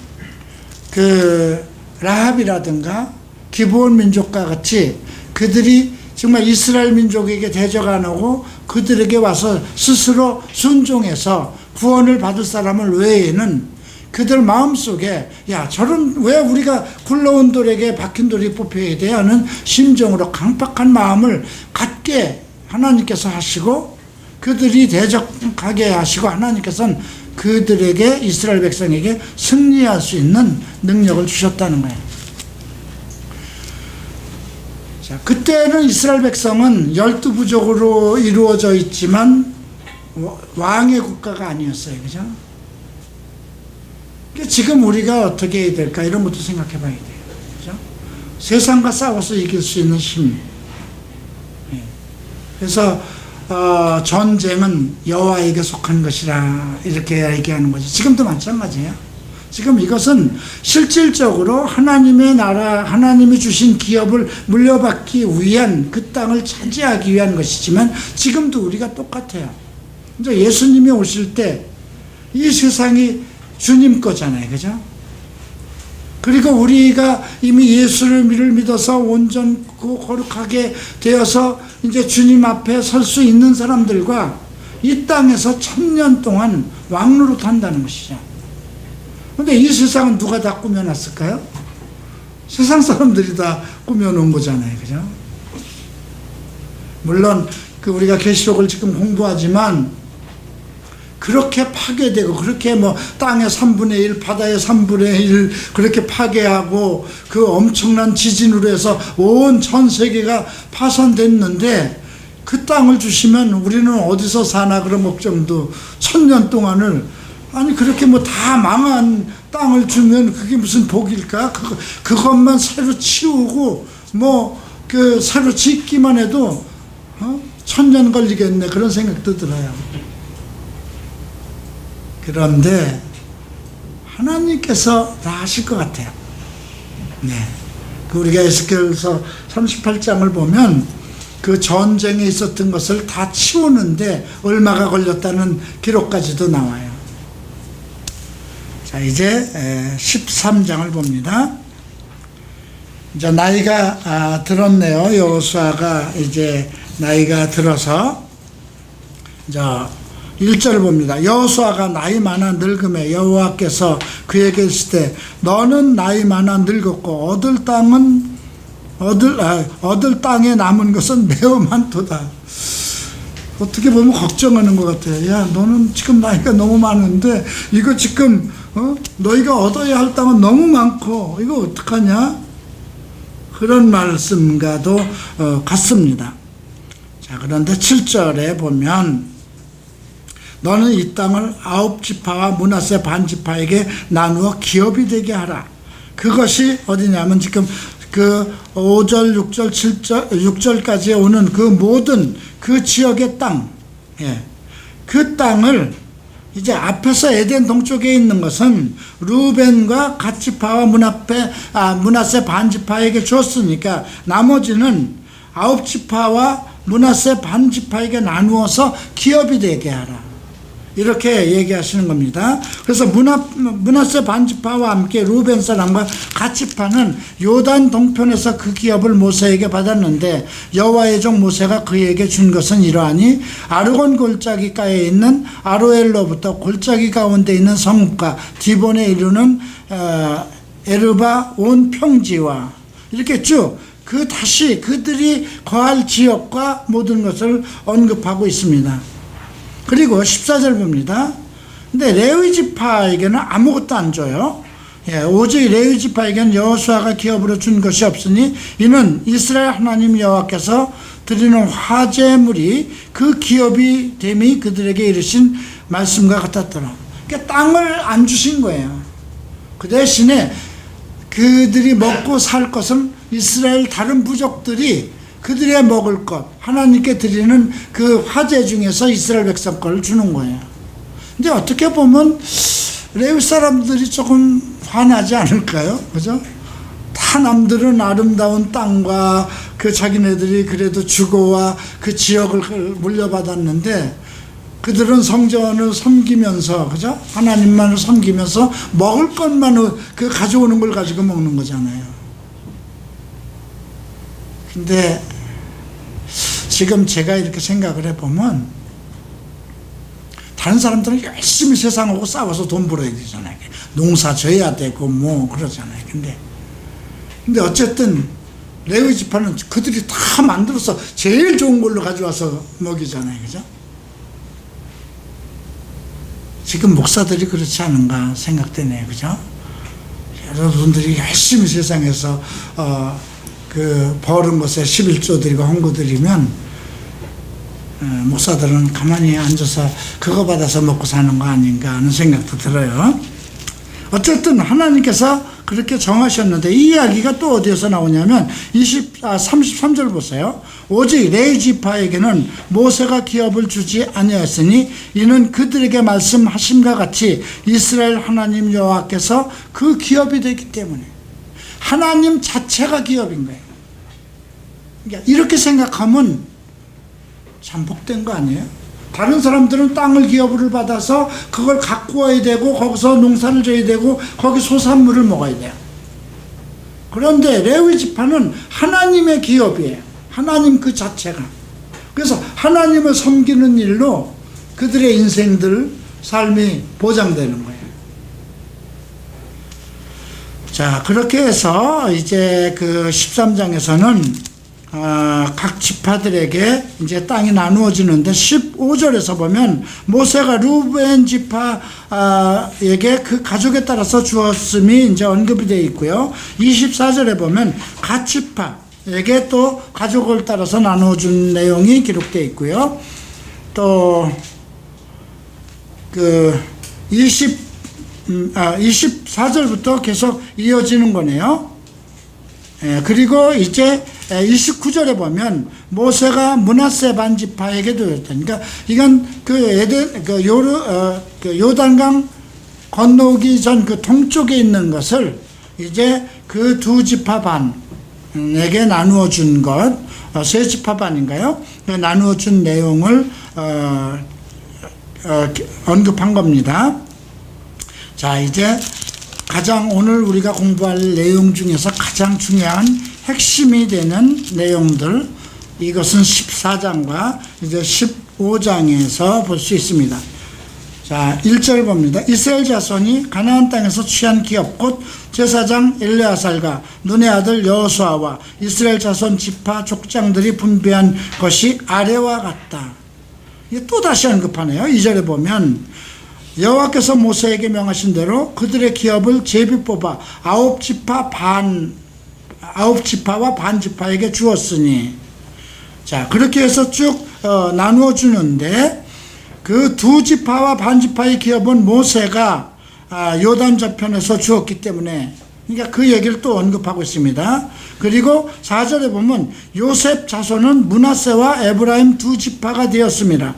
그 라합이라든가 기브온 민족과 같이 그들이 정말 이스라엘 민족에게 대적 안 하고 그들에게 와서 스스로 순종해서 구원을 받을 사람을 외에는 그들 마음속에 저런 왜 우리가 굴러온 돌에게 박힌 돌이 뽑혀야 돼 하는 심정으로 강팍한 마음을 갖게 하나님께서 하시고 그들이 대적하게 하시고 하나님께서는 그들에게 이스라엘 백성에게 승리할 수 있는 능력을 주셨다는 거예요. 자, 그때는 이스라엘 백성은 12부족으로 이루어져 있지만 왕의 국가가 아니었어요. 그죠? 지금 우리가 어떻게 해야 될까 이런 것도 생각해 봐야 돼요. 그죠? 세상과 싸워서 이길 수 있는 힘. 그래서 전쟁은 여호와에게 속한 것이라 이렇게 얘기하는 거죠. 지금도 마찬가지예요. 지금 이것은 실질적으로 하나님의 나라, 하나님이 주신 기업을 물려받기 위한 그 땅을 차지하기 위한 것이지만 지금도 우리가 똑같아요. 이제 예수님이 오실 때 이 세상이 주님 거잖아요. 그죠? 그리고 우리가 이미 예수를 믿어서 온전고 거룩하게 되어서 이제 주님 앞에 설 수 있는 사람들과 이 땅에서 1000년 동안 왕노릇 한다는 것이죠. 근데 이 세상은 누가 다 꾸며놨을까요? 세상 사람들이 다 꾸며놓은 거잖아요. 그죠? 물론 우리가 계시록을 지금 공부하지만 그렇게 파괴되고 그렇게 땅의 3분의 1 바다의 3분의 1 그렇게 파괴하고 그 엄청난 지진으로 해서 온 전 세계가 파산됐는데 그 땅을 주시면 우리는 어디서 사나 그런 걱정도 1000년 동안을 그렇게 다 망한 땅을 주면 그게 무슨 복일까? 그것만 새로 치우고 새로 짓기만 해도 1000년 걸리겠네 그런 생각도 들어요. 그런데 하나님께서 다 하실 것 같아요. 네. 우리가 에스겔서 38장을 보면 그 전쟁에 있었던 것을 다 치우는데 얼마가 걸렸다는 기록까지도 나와요. 자, 이제 13장을 봅니다. 이제 나이가 들었네요. 여호수아가 이제 나이가 들어서 이제 1절을 봅니다. 여호수아가 나이 많아 늙음에 여호와께서 그에게 이르시되 너는 나이 많아 늙었고 얻을 땅에 남은 것은 매우 많도다. 어떻게 보면 걱정하는 것 같아요. 야, 너는 지금 나이가 너무 많은데 이거 지금 너희가 얻어야 할 땅은 너무 많고 이거 어떡하냐? 그런 말씀과도 같습니다. 자, 그런데 7절에 보면 너는 이 땅을 9지파와 므낫세 반지파에게 나누어 기업이 되게 하라. 그것이 어디냐면 지금 그 5절, 6절, 7절, 6절까지 오는 그 모든 그 지역의 땅, 그 땅을 이제 앞에서 에덴 동쪽에 있는 것은 루벤과 갓지파와 므낫세 반지파에게 줬으니까 나머지는 9지파와 므낫세 반지파에게 나누어서 기업이 되게 하라. 이렇게 얘기하시는 겁니다. 그래서 므낫세 반지파와 함께 루벤 사람과 갓지파는 요단 동편에서 그 기업을 모세에게 받았는데 여호와의 종 모세가 그에게 준 것은 이러하니 아르곤 골짜기가에 있는 아로엘로부터 골짜기 가운데 있는 성읍과 디본에 이르는 에르바 온 평지와 이렇게 쭉 다시 그들이 거할 지역과 모든 것을 언급하고 있습니다. 그리고 14절 봅니다. 근데 레위 지파에게는 아무것도 안 줘요. 오직 레위 지파에게는 여호수아가 기업으로 준 것이 없으니 이는 이스라엘 하나님 여호와께서 드리는 화제물이 그 기업이 됨이 그들에게 이르신 말씀과 같았더라. 그러니까 땅을 안 주신 거예요. 그 대신에 그들이 먹고 살 것은 이스라엘 다른 부족들이 그들의 먹을 것, 하나님께 드리는 그 화제 중에서 이스라엘 백성 걸 주는 거예요. 근데 어떻게 보면 레위 사람들이 조금 화나지 않을까요? 그죠? 다 남들은 아름다운 땅과 그 자기네들이 그래도 주거와 그 지역을 물려받았는데 그들은 성전을 섬기면서, 그죠? 하나님만을 섬기면서 먹을 것만 그 가져오는 걸 가지고 먹는 거잖아요. 근데 지금 제가 이렇게 생각을 해보면 다른 사람들은 열심히 세상하고 싸워서 돈 벌어야 되잖아요. 농사 져야 되고 뭐 그러잖아요. 근데 어쨌든 레위 지파는 그들이 다 만들어서 제일 좋은 걸로 가져와서 먹이잖아요. 그죠? 지금 목사들이 그렇지 않은가 생각되네요. 그죠? 여러분들이 열심히 세상에서 그 벌은 것에 11조 드리고 헌금 드리면 목사들은 가만히 앉아서 그거 받아서 먹고 사는 거 아닌가 하는 생각도 들어요. 어쨌든 하나님께서 그렇게 정하셨는데 이 이야기가 또 어디에서 나오냐면 33절 보세요. 오직 레위 지파에게는 모세가 기업을 주지 아니하였으니 이는 그들에게 말씀하심과 같이 이스라엘 하나님 여호와께서 그 기업이 되기 때문에 하나님 자체가 기업인 거예요. 그러니까 이렇게 생각하면 참 복된 거 아니에요? 다른 사람들은 땅을 기업으로 받아서 그걸 가꾸어야 되고 거기서 농사를 져야 되고 거기 소산물을 먹어야 돼요. 그런데 레위 지파는 하나님의 기업이에요. 하나님 그 자체가. 그래서 하나님을 섬기는 일로 그들의 인생들 삶이 보장되는 거예요. 자, 그렇게 해서 이제 그 13장에서는 각 지파들에게 이제 땅이 나누어지는데 15절에서 보면 모세가 루벤 지파에게 그 가족에 따라서 주었음이 이제 언급이 되어 있고요. 24절에 보면 각 지파에게 또 가족을 따라서 나누어준 내용이 기록되어 있고요. 또 그 24절부터 계속 이어지는 거네요. 그리고 이제 29절에 보면 모세가 므낫세 반지파에게도 줬다. 그러니까 이건 그 요단강 건너오기 전 그 동쪽에 있는 것을 이제 그 두 지파 반에게 나누어 준 것, 세 지파 반인가요? 나누어 준 내용을 언급한 겁니다. 자, 이제 가장 오늘 우리가 공부할 내용 중에서 가장 중요한 핵심이 되는 내용들, 이것은 14장과 이제 15장에서 볼 수 있습니다. 자, 1절 봅니다. 이스라엘 자손이 가나안 땅에서 취한 기업 곧 제사장 엘레아살과 눈의 아들 여호수아와 이스라엘 자손 지파 족장들이 분배한 것이 아래와 같다. 이게 또 다시 언급하네요. 2절에 보면 여호와께서 모세에게 명하신 대로 그들의 기업을 제비 뽑아 아홉 지파와 반 지파에게 주었으니, 자, 그렇게 해서 쭉 나누어 주는데 그 두 지파와 반 지파의 기업은 모세가 요단 저편에서 주었기 때문에, 그러니까 그 얘기를 또 언급하고 있습니다. 그리고 4절에 보면 요셉 자손은 므낫세와 에브라임 두 지파가 되었습니다.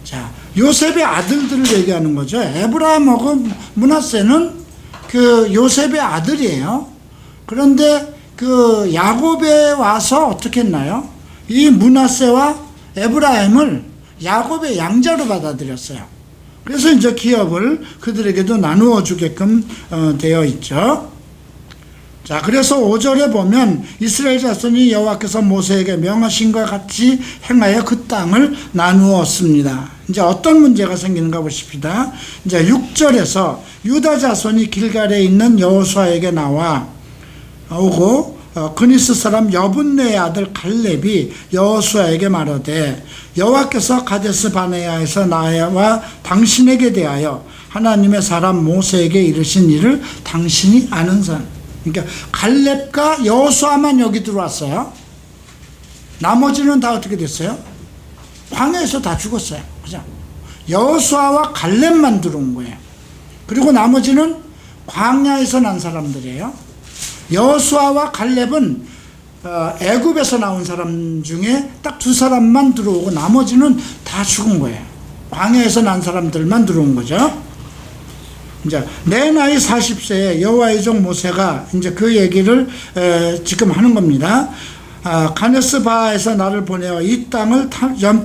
자, 요셉의 아들들을 얘기하는 거죠. 에브라임하고 므낫세는 그 요셉의 아들이에요. 그런데 그 야곱에 와서 어떻게 했나요? 이 므낫세와 에브라임을 야곱의 양자로 받아들였어요. 그래서 이제 기업을 그들에게도 나누어 주게끔 되어 있죠. 자, 그래서 5절에 보면 이스라엘 자손이 여호와께서 모세에게 명하신 것 같이 행하여 그 땅을 나누었습니다. 이제 어떤 문제가 생기는가 보십시다. 이제 6절에서 유다 자손이 길갈에 있는 여호수아에게 나와 오고 그니스 사람 여분네의 아들 갈렙이 여호수아에게 말하되 여호와께서 가데스 바네아에서 나와 당신에게 대하여 하나님의 사람 모세에게 이르신 일을 당신이 아는 사람. 그러니까 갈렙과 여호수아만 여기 들어왔어요. 나머지는 다 어떻게 됐어요? 광야에서 다 죽었어요. 그죠? 여호수아와 갈렙만 들어온 거예요. 그리고 나머지는 광야에서 난 사람들이에요. 여호수아와 갈렙은 애굽에서 나온 사람 중에 딱 2사람만 들어오고 나머지는 다 죽은 거예요. 광야에서 난 사람들만 들어온 거죠. 이제 내 나이 40세에 여호와의 종 모세가 이제 그 얘기를 지금 하는 겁니다. 가데스 바에서 나를 보내어 이 땅을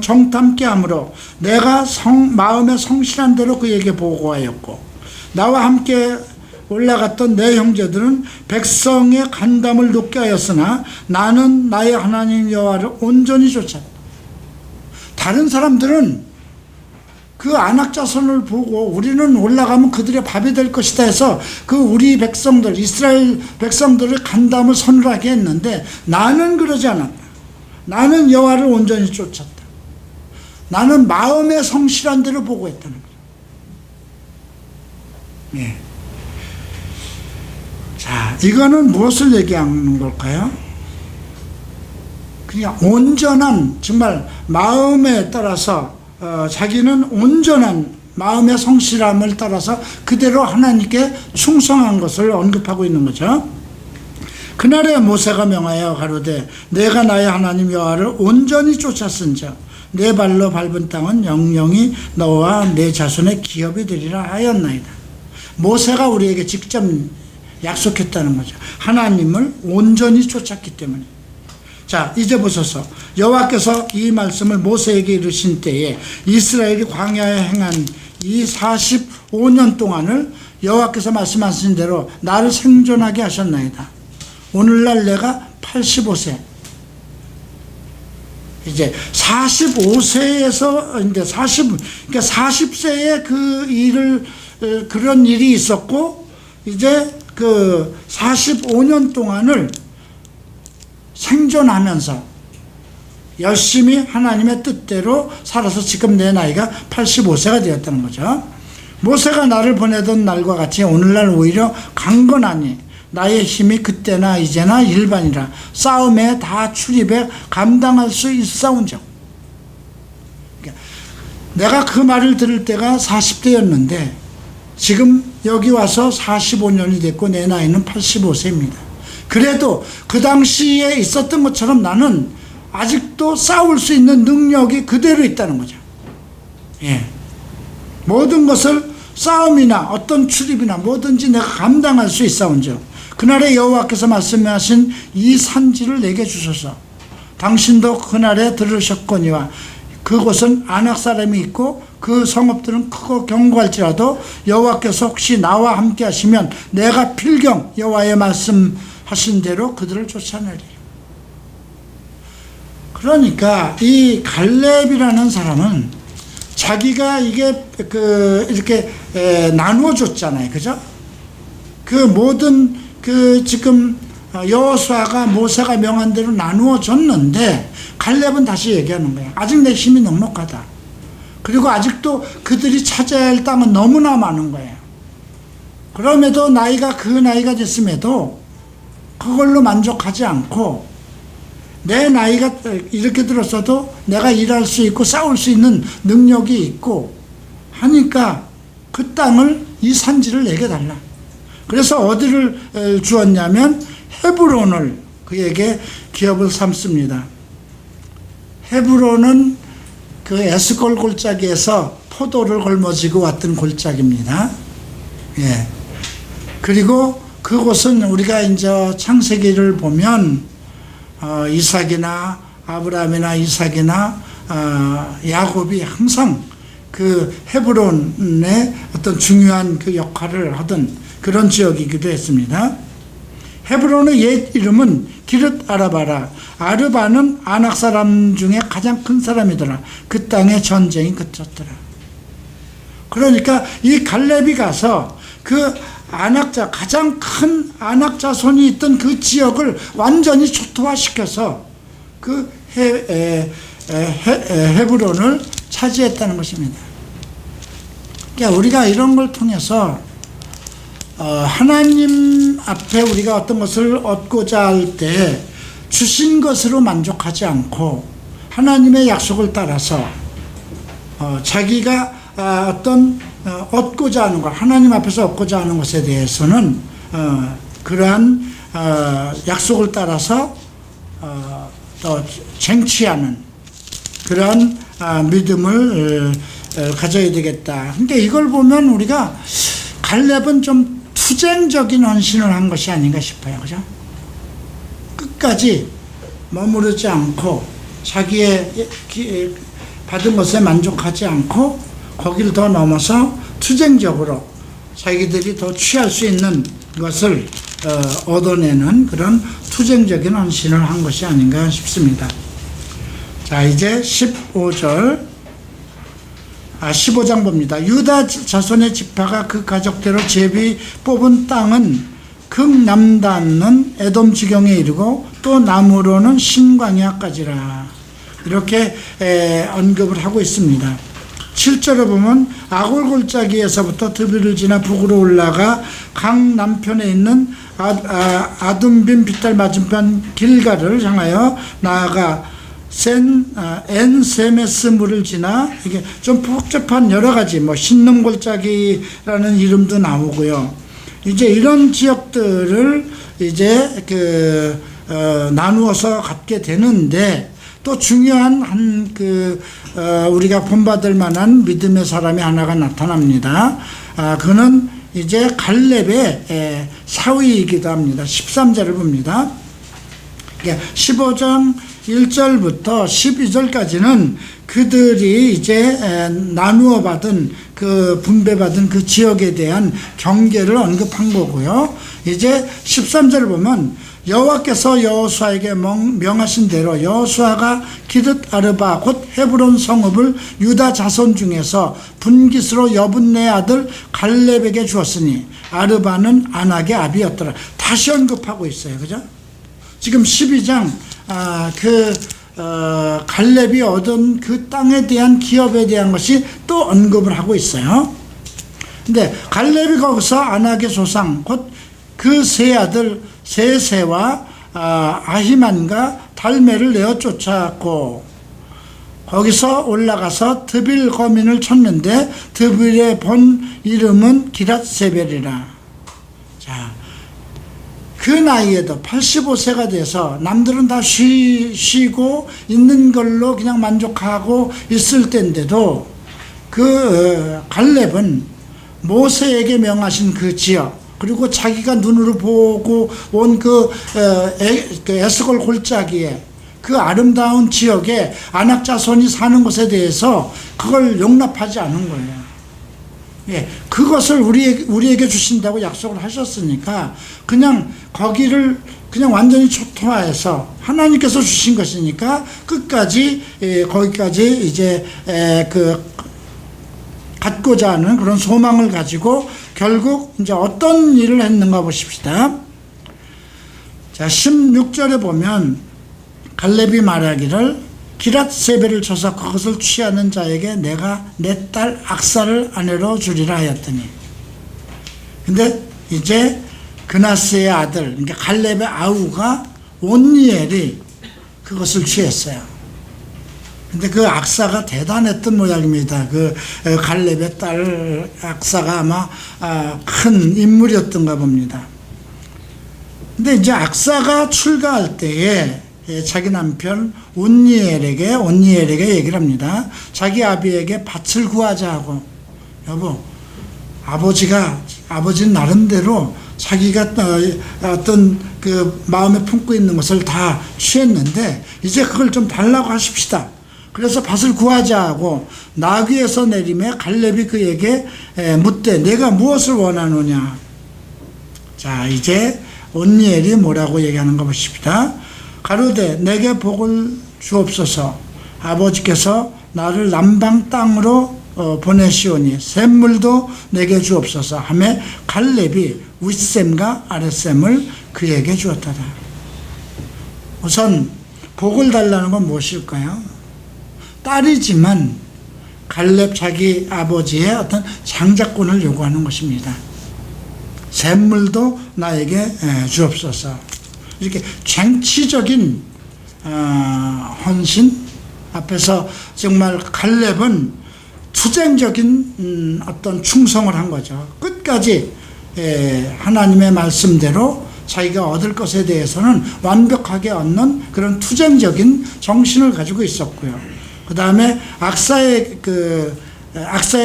정탐케 함으로 내가 마음에 성실한 대로 그에게 보고하였고 나와 함께 올라갔던 내 형제들은 백성의 간담을 높게 하였으나 나는 나의 하나님 여호와를 온전히 쫓았다. 다른 사람들은 그 아낙 자손을 보고 우리는 올라가면 그들의 밥이 될 것이다 해서 그 우리 백성들, 이스라엘 백성들을 간담을 서늘하게 했는데 나는 그러지 않았다. 나는 여호와를 온전히 쫓았다. 나는 마음의 성실한 대로 보고했다는 거예요. 예. 자, 이거는 무엇을 얘기하는 걸까요? 그냥 온전한, 정말 마음에 따라서 자기는 온전한 마음의 성실함을 따라서 그대로 하나님께 충성한 것을 언급하고 있는 거죠. 그날에 모세가 명하여 가로되 내가 나의 하나님 여호와를 온전히 쫓았은즉 내 발로 밟은 땅은 영영이 너와 내 자손의 기업이 되리라 하였나이다. 모세가 우리에게 직접 약속했다는 거죠. 하나님을 온전히 쫓았기 때문에. 자, 이제 보소서. 여호와께서 이 말씀을 모세에게 이르신 때에 이스라엘이 광야에 행한 이 45년 동안을 여호와께서 말씀하신 대로 나를 생존하게 하셨나이다. 오늘날 내가 85세. 이제 45세에서 이제 40, 그러니까 40세에 그 일을, 그런 일이 있었고, 이제 그 45년 동안을 생존하면서 열심히 하나님의 뜻대로 살아서 지금 내 나이가 85세가 되었다는 거죠. 모세가 나를 보내던 날과 같이 오늘날 오히려 강건하니 나의 힘이 그때나 이제나 일반이라 싸움에 다 출입해 감당할 수 있사온즉. 그러니까 내가 그 말을 들을 때가 40대였는데 지금 여기 와서 45년이 됐고 내 나이는 85세입니다. 그래도 그 당시에 있었던 것처럼 나는 아직도 싸울 수 있는 능력이 그대로 있다는 거죠. 예. 모든 것을 싸움이나 어떤 출입이나 뭐든지 내가 감당할 수 있사온즉 그날에 여호와께서 말씀하신 이 산지를 내게 주소서. 당신도 그날에 들으셨거니와 그곳은 아낙 사람이 있고 그 성읍들은 크고 견고할지라도 여호와께서 혹시 나와 함께 하시면 내가 필경 여호와의 말씀하신 대로 그들을 쫓아내리. 그러니까 이 갈렙이라는 사람은 자기가 이게 이렇게 나누어 줬잖아요. 그죠? 그 모든 지금 여호수아가 모세가 명한 대로 나누어 줬는데 갈렙은 다시 얘기하는 거예요. 아직 내 힘이 넉넉하다. 그리고 아직도 그들이 차지해야 할 땅은 너무나 많은 거예요. 그럼에도 그 나이가 됐음에도 그걸로 만족하지 않고 내 나이가 이렇게 들었어도 내가 일할 수 있고 싸울 수 있는 능력이 있고 하니까 그 땅을, 이 산지를 내게 달라. 그래서 어디를 주었냐면 헤브론을 그에게 기업을 삼습니다. 헤브론은 그 에스골 골짜기에서 포도를 걸머지고 왔던 골짜기입니다. 예. 그리고 그곳은 우리가 이제 창세기를 보면 이삭이나 아브라함이나 이삭이나 야곱이 항상 그 헤브론의 어떤 중요한 그 역할을 하던 그런 지역이기도 했습니다. 헤브론의 옛 이름은 기럇 아르바라. 아르바는 아낙 사람 중에 가장 큰 사람이더라. 그 땅에 전쟁이 그쳤더라. 그러니까 이 갈렙이 가서 그 가장 큰 아낙 자손이 있던 그 지역을 완전히 초토화시켜서 그 헤브론을 차지했다는 것입니다. 그러니까 우리가 이런 걸 통해서 하나님 앞에 우리가 어떤 것을 얻고자 할 때 주신 것으로 만족하지 않고 하나님의 약속을 따라서 자기가 어떤 얻고자 하는 것, 하나님 앞에서 얻고자 하는 것에 대해서는 그러한 약속을 따라서 또 쟁취하는 그런 믿음을 가져야 되겠다. 그러니까 이걸 보면 우리가 갈렙은 좀 투쟁적인 헌신을 한 것이 아닌가 싶어요. 그죠? 끝까지 머무르지 않고 자기의 받은 것에 만족하지 않고 거기를 더 넘어서 투쟁적으로 자기들이 더 취할 수 있는 것을 얻어내는 그런 투쟁적인 헌신을 한 것이 아닌가 싶습니다. 자, 이제 15장 봅니다. 유다 자손의 지파가 그 가족대로 제비 뽑은 땅은 극남단은 에돔 지경에 이르고 또 남으로는 신광야까지라. 이렇게 언급을 하고 있습니다. 7절에 보면 아골골짜기에서부터 드비를 지나 북으로 올라가 강 남편에 있는 아둠빔 빗달 맞은편 길가를 향하여 나아가 엔세메스 물을 지나, 이게 좀 복잡한 여러 가지 신놈골짜기라는 이름도 나오고요. 이제 이런 지역들을 이제 나누어서 갖게 되는데, 또 중요한 우리가 본받을 만한 믿음의 사람이 하나가 나타납니다. 그는 이제 갈렙의 사위이기도 합니다. 13절을 봅니다. 15장 1절부터 12절까지는 그들이 이제 나누어 받은 분배받은 그 지역에 대한 경계를 언급한 거고요. 이제 13절을 보면 여호와께서 여호수아에게 명하신 대로 여호수아가 기럇 아르바 곧 헤브론 성읍을 유다 자손 중에서 분깃으로 여분네 아들 갈렙에게 주었으니 아르바는 아낙의 아비였더라. 다시 언급하고 있어요. 그죠? 지금 12장 갈렙이 얻은 그 땅에 대한 기업에 대한 것이 또 언급을 하고 있어요. 근데 갈렙이 거기서 아낙의 조상 곧 그 세 아들 세세와 아히만과 달메를 내어 쫓아왔고, 거기서 올라가서 드빌 거민을 쳤는데 드빌의 본 이름은 기랏세벨이라. 자, 그 나이에도 85세가 돼서 남들은 다 쉬고 있는 걸로 그냥 만족하고 있을 때인데도 그 갈렙은 모세에게 명하신 그 지역, 그리고 자기가 눈으로 보고 온 에스골 골짜기에 그 아름다운 지역에 아낙 자손이 사는 것에 대해서 그걸 용납하지 않은 거예요. 예, 그것을 우리에게 주신다고 약속을 하셨으니까 그냥 거기를 그냥 완전히 초토화해서 하나님께서 주신 것이니까 끝까지 거기까지 이제 갖고자 하는 그런 소망을 가지고 결국 이제 어떤 일을 했는가 보십시다. 자, 16절에 보면 갈렙이 말하기를 기랏세벨을 쳐서 그것을 취하는 자에게 내가 내 딸 악사를 아내로 주리라 하였더니, 근데 이제 그나스의 아들, 그러니까 갈렙의 아우가 온니엘이 그것을 취했어요. 근데 그 악사가 대단했던 모양입니다. 그 갈렙의 딸 악사가 아마 큰 인물이었던가 봅니다. 근데 이제 악사가 출가할 때에 자기 남편 온니엘에게 얘기를 합니다. 자기 아비에게 밭을 구하자 하고, 여보, 아버지는 나름대로 자기가 어떤 그 마음에 품고 있는 것을 다 취했는데 이제 그걸 좀 달라고 하십시다. 그래서 밭을 구하자 하고 나귀에서 내림에 갈렙이 그에게 묻되 내가 무엇을 원하느냐. 자, 이제 온니엘이 뭐라고 얘기하는 거 보십시다. 가로되 내게 복을 주옵소서. 아버지께서 나를 남방 땅으로 보내시오니 샘물도 내게 주옵소서 하며 갈렙이 윗샘과 아랫샘을 그에게 주었더라. 우선 복을 달라는 건 무엇일까요? 딸이지만 갈렙 자기 아버지의 어떤 장자권을 요구하는 것입니다. 샘물도 나에게 주옵소서. 이렇게 쟁취적인 헌신 앞에서 정말 갈렙은 투쟁적인 어떤 충성을 한 거죠. 끝까지 하나님의 말씀대로 자기가 얻을 것에 대해서는 완벽하게 얻는 그런 투쟁적인 정신을 가지고 있었고요. 그 다음에 악사의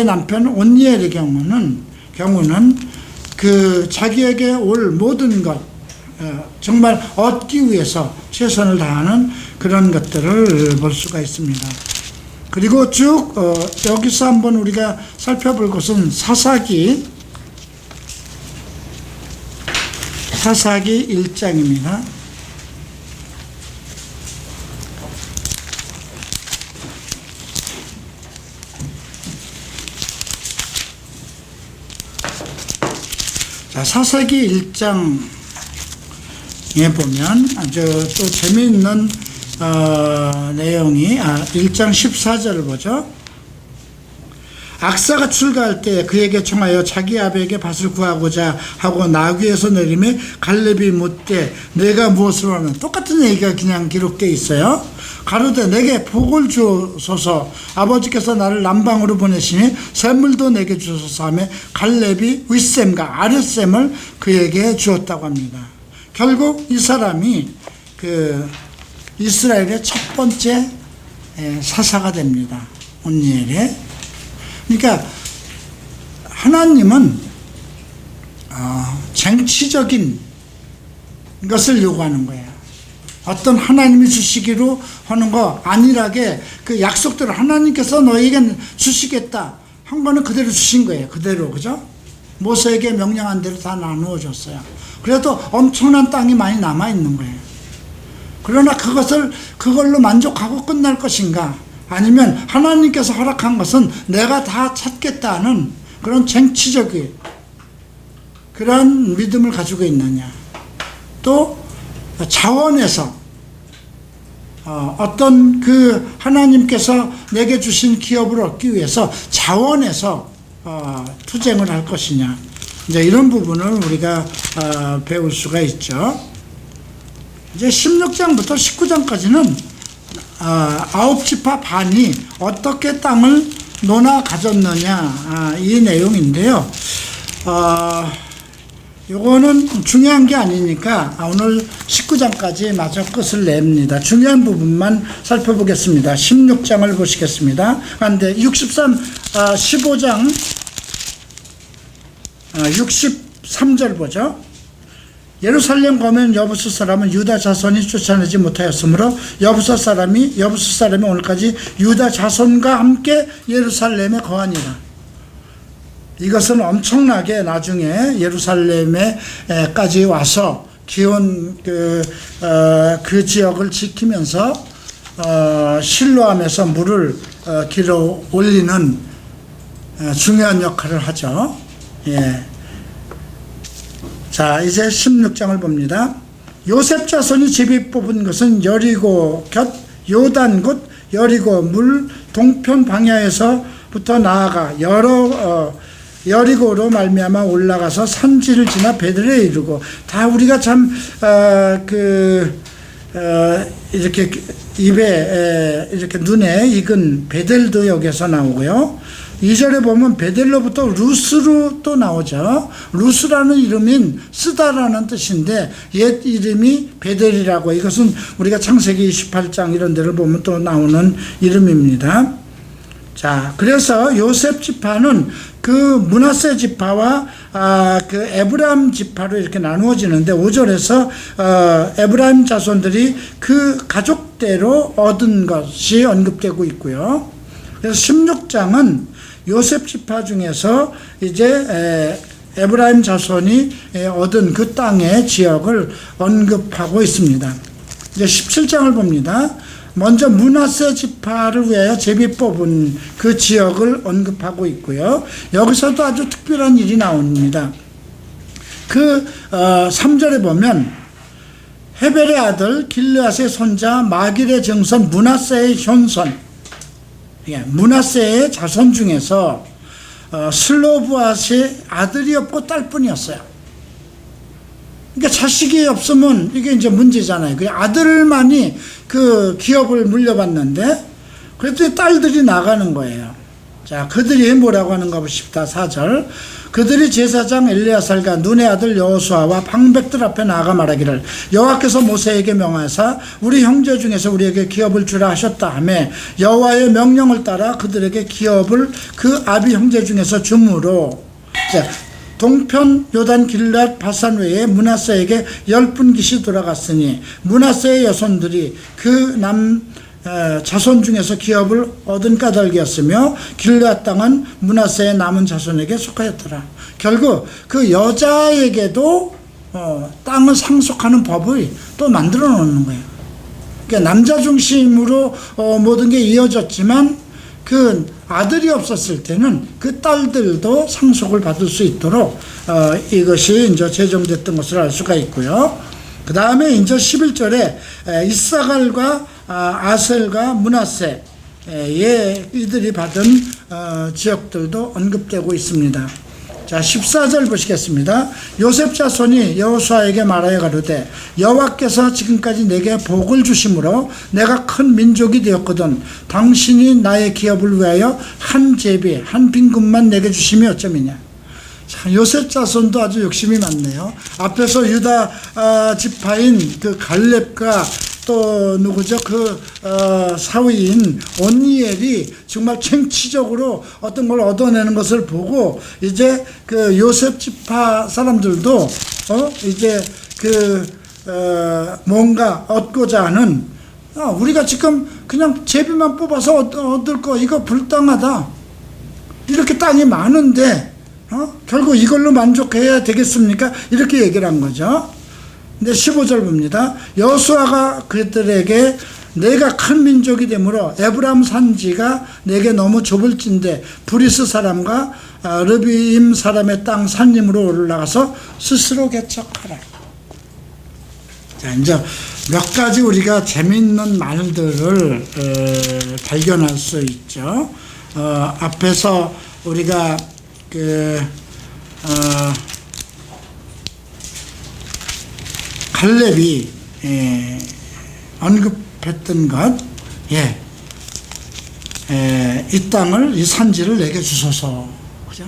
남편 온니엘의 경우는 그 자기에게 올 모든 것 정말 얻기 위해서 최선을 다하는 그런 것들을 볼 수가 있습니다. 그리고 쭉 여기서 한번 우리가 살펴볼 것은 사사기 1장입니다. 자, 사사기 1장에 보면 아주 또 재미있는 내용이 1장 14절을 보죠. 악사가 출가할 때 그에게 청하여 자기 아버에게 밭을 구하고자 하고 나귀에서 내림에 갈렙이 묻되 내가 무엇을 원하는, 똑같은 얘기가 그냥 기록되어 있어요. 가로되 내게 복을 주소서. 아버지께서 나를 남방으로 보내시니 샘물도 내게 주소서 하며 갈렙이 윗샘과 아랫샘을 그에게 주었다고 합니다. 결국 이 사람이 이스라엘의 첫 번째 사사가 됩니다. 온니엘의. 그러니까 하나님은 쟁취적인 것을 요구하는 거예요. 어떤 하나님이 주시기로 하는 거 안일하게 그 약속대로 하나님께서 너에게 주시겠다 한 거는 그대로 주신 거예요. 그대로, 그죠? 모세에게 명령한 대로 다 나누어 줬어요. 그래도 엄청난 땅이 많이 남아 있는 거예요. 그러나 그걸로 만족하고 끝날 것인가? 아니면 하나님께서 허락한 것은 내가 다 찾겠다는 그런 쟁취적인 그런 믿음을 가지고 있느냐. 또 자원에서 어떤 그 하나님께서 내게 주신 기업을 얻기 위해서 자원에서 투쟁을 할 것이냐. 이제 이런 부분을 우리가 배울 수가 있죠. 이제 16장부터 19장까지는 9지파 반이 어떻게 땅을 논아 가졌느냐 이 내용인데요. 요거는 중요한 게 아니니까 오늘 19장까지 마저 끝을 냅니다. 중요한 부분만 살펴보겠습니다. 16장을 보시겠습니다. 그런데 15장 63절 보죠. 예루살렘 거면 여부스 사람은 유다 자손이 쫓아내지 못하였으므로 여부스 사람이 오늘까지 유다 자손과 함께 예루살렘에 거하니라. 이것은 엄청나게 나중에 예루살렘에까지 와서 기온 그 지역을 지키면서 실로암에서 물을 길어 올리는 중요한 역할을 하죠. 예. 자, 이제 16장을 봅니다. 요셉 자손이 제비 뽑은 것은 여리고 곁 요단 곧 여리고 물 동편 방향에서부터 나아가 여리고로 말미암아 올라가서 산지를 지나 베들레에 이르고, 다 우리가 참 이렇게 입에 이렇게 눈에 익은 베델도 여기서 나오고요. 2절에 보면 베델로부터 루스로 또 나오죠. 루스라는 이름인 쓰다라는 뜻인데 옛 이름이 베델이라고, 이것은 우리가 창세기 28장 이런 데를 보면 또 나오는 이름입니다. 자, 그래서 요셉 지파는 그 므낫세 지파와 그 에브라임 지파로 이렇게 나누어지는데 5절에서 에브라임 자손들이 그 가족 뜻대로 얻은 것이 언급되고 있고요. 그래서 16장은 요셉 지파 중에서 이제 에브라임 자손이 얻은 그 땅의 지역을 언급하고 있습니다. 이제 17장을 봅니다. 먼저 므낫세 지파를 위하여 제비 뽑은 그 지역을 언급하고 있고요. 여기서도 아주 특별한 일이 나옵니다. 그 3절에 보면 헤벨의 아들 길르앗의 손자 마길의 정선 므낫세의 현손, 므낫세의 자손 중에서 슬로브앗의 아들이 없고 딸뿐이었어요. 그러니까 자식이 없으면 이게 이제 문제잖아요. 그 아들만이 그 기업을 물려받는데 그랬더니 딸들이 나가는 거예요. 자, 그들이 뭐라고 하는가 보십시다. 4절. 그들이 제사장 엘리야살과 눈의 아들 여호수아와 방백들 앞에 나아가 말하기를 여호와께서 모세에게 명하사 우리 형제 중에서 우리에게 기업을 주라 하셨다 하며 여호와의 명령을 따라 그들에게 기업을 그 아비 형제 중에서 주므로, 자, 동편 요단 길앗 바산 외에 므낫세에게 10분깃이 돌아갔으니 므낫세의 여손들이 그 자손 중에서 기업을 얻은 까닭이었으며 길앗 땅은 므낫세의 남은 자손에게 속하였더라. 결국 그 여자에게도 땅을 상속하는 법을 또 만들어 놓는 거예요. 그러니까 남자 중심으로 모든 게 이어졌지만 그 아들이 없었을 때는 그 딸들도 상속을 받을 수 있도록 이것이 이제 제정됐던 것을 알 수가 있고요. 그 다음에 이제 11절에 이사갈과 아셀과 므낫세 이들이 받은 지역들도 언급되고 있습니다. 자, 14절 보시겠습니다. 요셉 자손이 여호수아에게 말하여 가로되 여호와께서 지금까지 내게 복을 주심으로 내가 큰 민족이 되었거든 당신이 나의 기업을 위하여 한 제비 한 빈금만 내게 주심이 어쩌미냐. 자, 요셉 자손도 아주 욕심이 많네요. 앞에서 유다 지파인 그 갈렙과 또 누구죠? 그 사위인 온니엘이 정말 챙치적으로 어떤 걸 얻어내는 것을 보고 이제 그 요셉 지파 사람들도 이제 그 뭔가 얻고자 하는, 우리가 지금 그냥 제비만 뽑아서 얻을 거 이거 불쌍하다. 이렇게 땅이 많은데 결국 이걸로 만족해야 되겠습니까? 이렇게 얘기를 한 거죠. 근데 15절 봅니다. 여호수아가 그들에게 내가 큰 민족이 되므로 에브람 산지가 내게 너무 좁을진데 브리스 사람과 르비임 사람의 땅 산림으로 올라가서 스스로 개척하라. 자, 이제 몇 가지 우리가 재미있는 말들을 발견할 수 있죠. 앞에서 우리가 갈렙이 언급했던 것, 이 땅을, 이 산지를 내게 주소서, 그죠?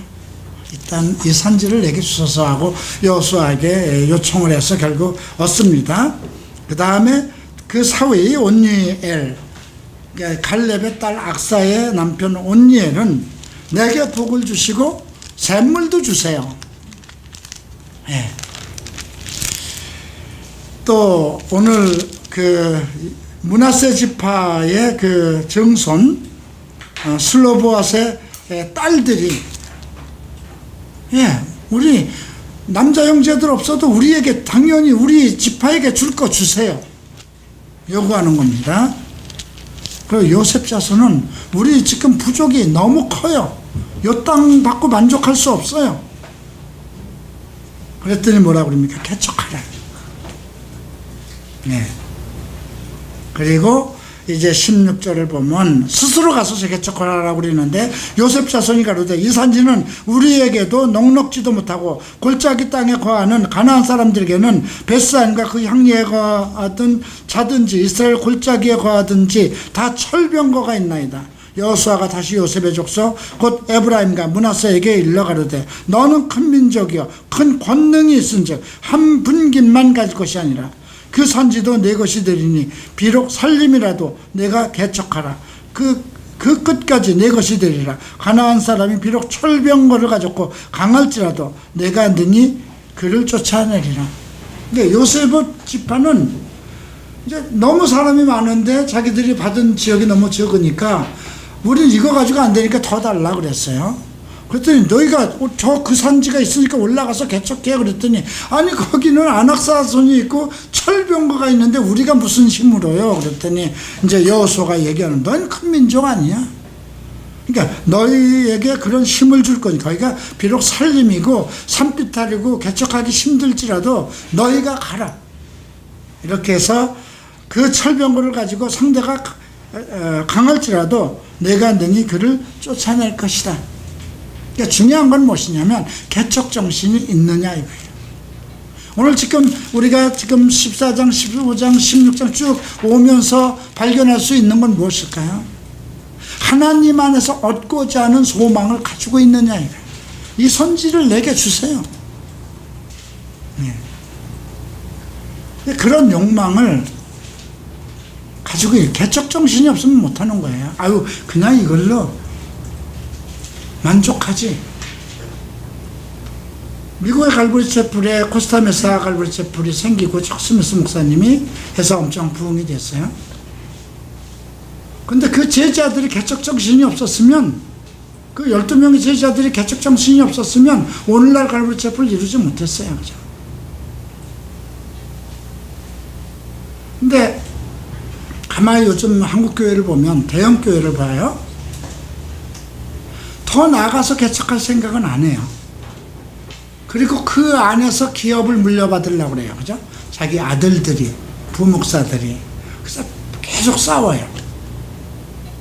이 산지를 내게 주소서 하고 여호수아에게 요청을 해서 결국 얻습니다. 그 다음에 그 사위 온니엘, 갈렙의 딸 악사의 남편 온니엘은 내게 복을 주시고 샘물도 주세요. 또 오늘 그 므낫세 지파의 그 정손 슬로보앗의 딸들이 우리 남자 형제들 없어도 우리에게 당연히 우리 지파에게 줄 거 주세요 요구하는 겁니다. 그리고 요셉 자손은 우리 지금 부족이 너무 커요. 요 땅 받고 만족할 수 없어요. 그랬더니 뭐라 그럽니까? 개척하라. 그리고 이제 16절을 보면 스스로 가서 개척하라고 그러는데 요셉 자손이 가로되 이 산지는 우리에게도 넉넉지도 못하고 골짜기 땅에 거하는 가나안 사람들에게는 벳산과 그 향리에 거하든 자든지 이스라엘 골짜기에 거하든지 다 철병거가 있나이다. 여호수아가 다시 요셉의 족속 곧 에브라임과 므낫세에게 일러 가로되 너는 큰 민족이여 큰 권능이 있은즉 한 분깃만 가질 것이 아니라 그 산지도 내 것이 되리니 비록 살림이라도 내가 개척하라. 그 끝까지 내 것이 되리라. 가나안 사람이 비록 철병거를 가졌고 강할지라도 내가 능히 그를 쫓아내리라. 근데 요셉의 지파는 이제 너무 사람이 많은데 자기들이 받은 지역이 너무 적으니까 우리는 이거 가지고 안 되니까 더 달라 그랬어요. 그랬더니 너희가 저 그 산지가 있으니까 올라가서 개척해 그랬더니 아니 거기는 안악사손이 있고 철병거가 있는데 우리가 무슨 힘으로요? 그랬더니 이제 여호수아가 얘기하는 넌 큰 민족 아니야. 그러니까 너희에게 그런 힘을 줄 거니까 거기가 비록 산림이고 산비탈이고 개척하기 힘들지라도 너희가 가라. 이렇게 해서 그 철병거를 가지고 상대가 강할지라도 내가 능히 그를 쫓아낼 것이다. 그러니까 중요한 건 무엇이냐면 개척 정신이 있느냐 이거예요. 오늘 지금 우리가 지금 14장, 15장, 16장 쭉 오면서 발견할 수 있는 건 무엇일까요? 하나님 안에서 얻고자 하는 소망을 가지고 있느냐 이거예요. 이 선지를 내게 주세요. 네. 그런 욕망을 가지고 개척 정신이 없으면 못하는 거예요. 아유 그냥 이걸로 만족하지. 미국의 갈보리 채플에 코스타메사 갈보리 채플이 생기고 척스미스 목사님이 해서 엄청 부흥이 됐어요. 근데 그 제자들이 개척 정신이 없었으면, 그 12명의 제자들이 개척 정신이 없었으면 오늘날 갈보리 채플을 이루지 못했어요. 그죠? 근데 가만히 요즘 한국 교회를 보면, 대형 교회를 봐요. 더 나아가서 개척할 생각은 안 해요. 그리고 그 안에서 기업을 물려받으려고 그래요. 그죠? 자기 아들들이, 부목사들이. 그래서 계속 싸워요.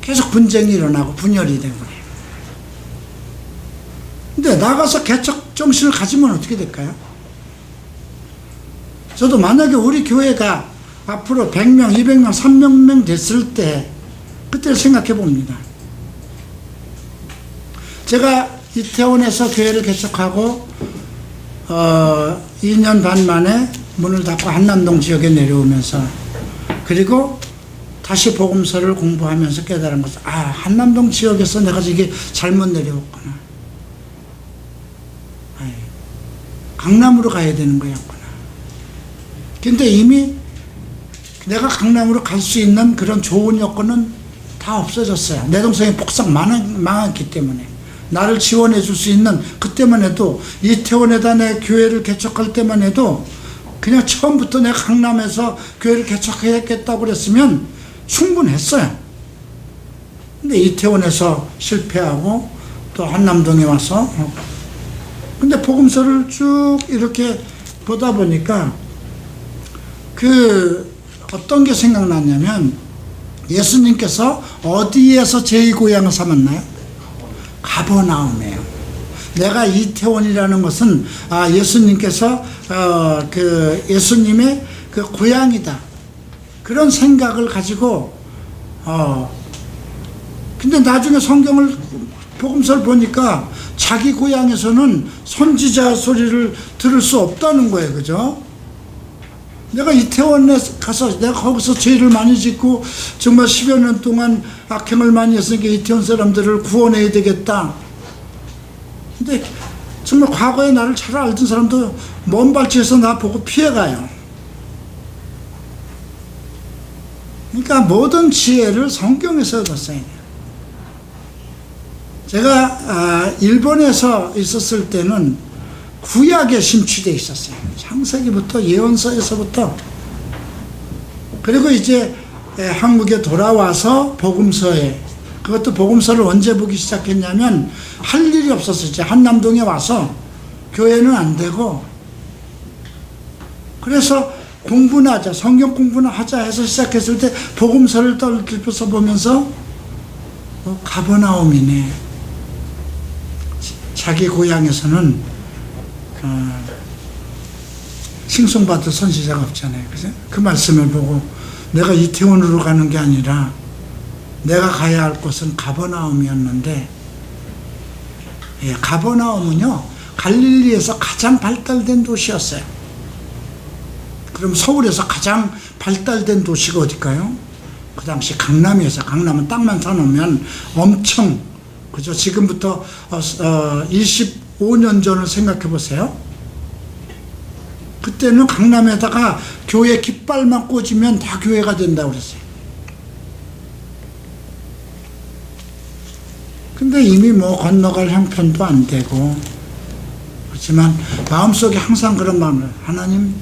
계속 분쟁이 일어나고 분열이 되고 그래요. 근데 나가서 개척 정신을 가지면 어떻게 될까요? 저도 만약에 우리 교회가 앞으로 100명, 200명, 300명 됐을 때 그때를 생각해 봅니다. 제가 이태원에서 교회를 개척하고 2년 반 만에 문을 닫고 한남동 지역에 내려오면서, 그리고 다시 복음서를 공부하면서 깨달은 것은, 아, 한남동 지역에서 내가 이게 잘못 내려왔구나. 아이, 강남으로 가야 되는 거였구나. 근데 이미 내가 강남으로 갈 수 있는 그런 좋은 여건은 다 없어졌어요. 내 동생이 폭삭 망했기 때문에. 나를 지원해 줄 수 있는, 그때만 해도 이태원에다 내 교회를 개척할 때만 해도 그냥 처음부터 내가 강남에서 교회를 개척해야겠다고 그랬으면 충분했어요. 근데 이태원에서 실패하고 또 한남동에 와서, 근데 복음서를 쭉 이렇게 보다 보니까 그 어떤 게 생각났냐면, 예수님께서 어디에서 제2고향을 삼았나요? 가버나움이에요. 내가 이태원이라는 것은 예수님께서 그 예수님의 그 고향이다, 그런 생각을 가지고 근데 나중에 성경을 복음서를 보니까 자기 고향에서는 선지자 소리를 들을 수 없다는 거예요. 그죠? 내가 이태원에 가서 내가 거기서 죄를 많이 짓고 정말 10여 년 동안 악행을 많이 했으니까 이태원 사람들을 구원해야 되겠다. 근데 정말 과거에 나를 잘 알던 사람도 먼 발치에서 나 보고 피해가요. 그러니까 모든 지혜를 성경에서 얻었어야 돼요. 제가 일본에서 있었을 때는 구약에 심취되어 있었어요. 창세기부터, 예언서에서부터. 그리고 이제 한국에 돌아와서 복음서에, 그것도 복음서를 언제 보기 시작했냐면 할 일이 없었어요. 이제 한남동에 와서 교회는 안 되고, 그래서 공부나 하자, 성경 공부나 하자 해서 시작했을 때 복음서를 떨기면서 보면서 가버나움이네. 자기 고향에서는 칭송받을 선지자가 없잖아요. 그죠? 그 말씀을 보고 내가 이태원으로 가는 게 아니라 내가 가야 할 곳은 가버나움이었는데, 가버나움은요 갈릴리에서 가장 발달된 도시였어요. 그럼 서울에서 가장 발달된 도시가 어딜까요? 그 당시 강남이었어요. 강남은 땅만 사놓으면 엄청, 그죠? 지금부터 25년 전을 생각해 보세요. 그때는 강남에다가 교회 깃발만 꽂으면 다 교회가 된다고 그랬어요. 근데 이미 뭐 건너갈 형편도 안 되고, 그렇지만 마음속에 항상 그런 마음을, 하나님,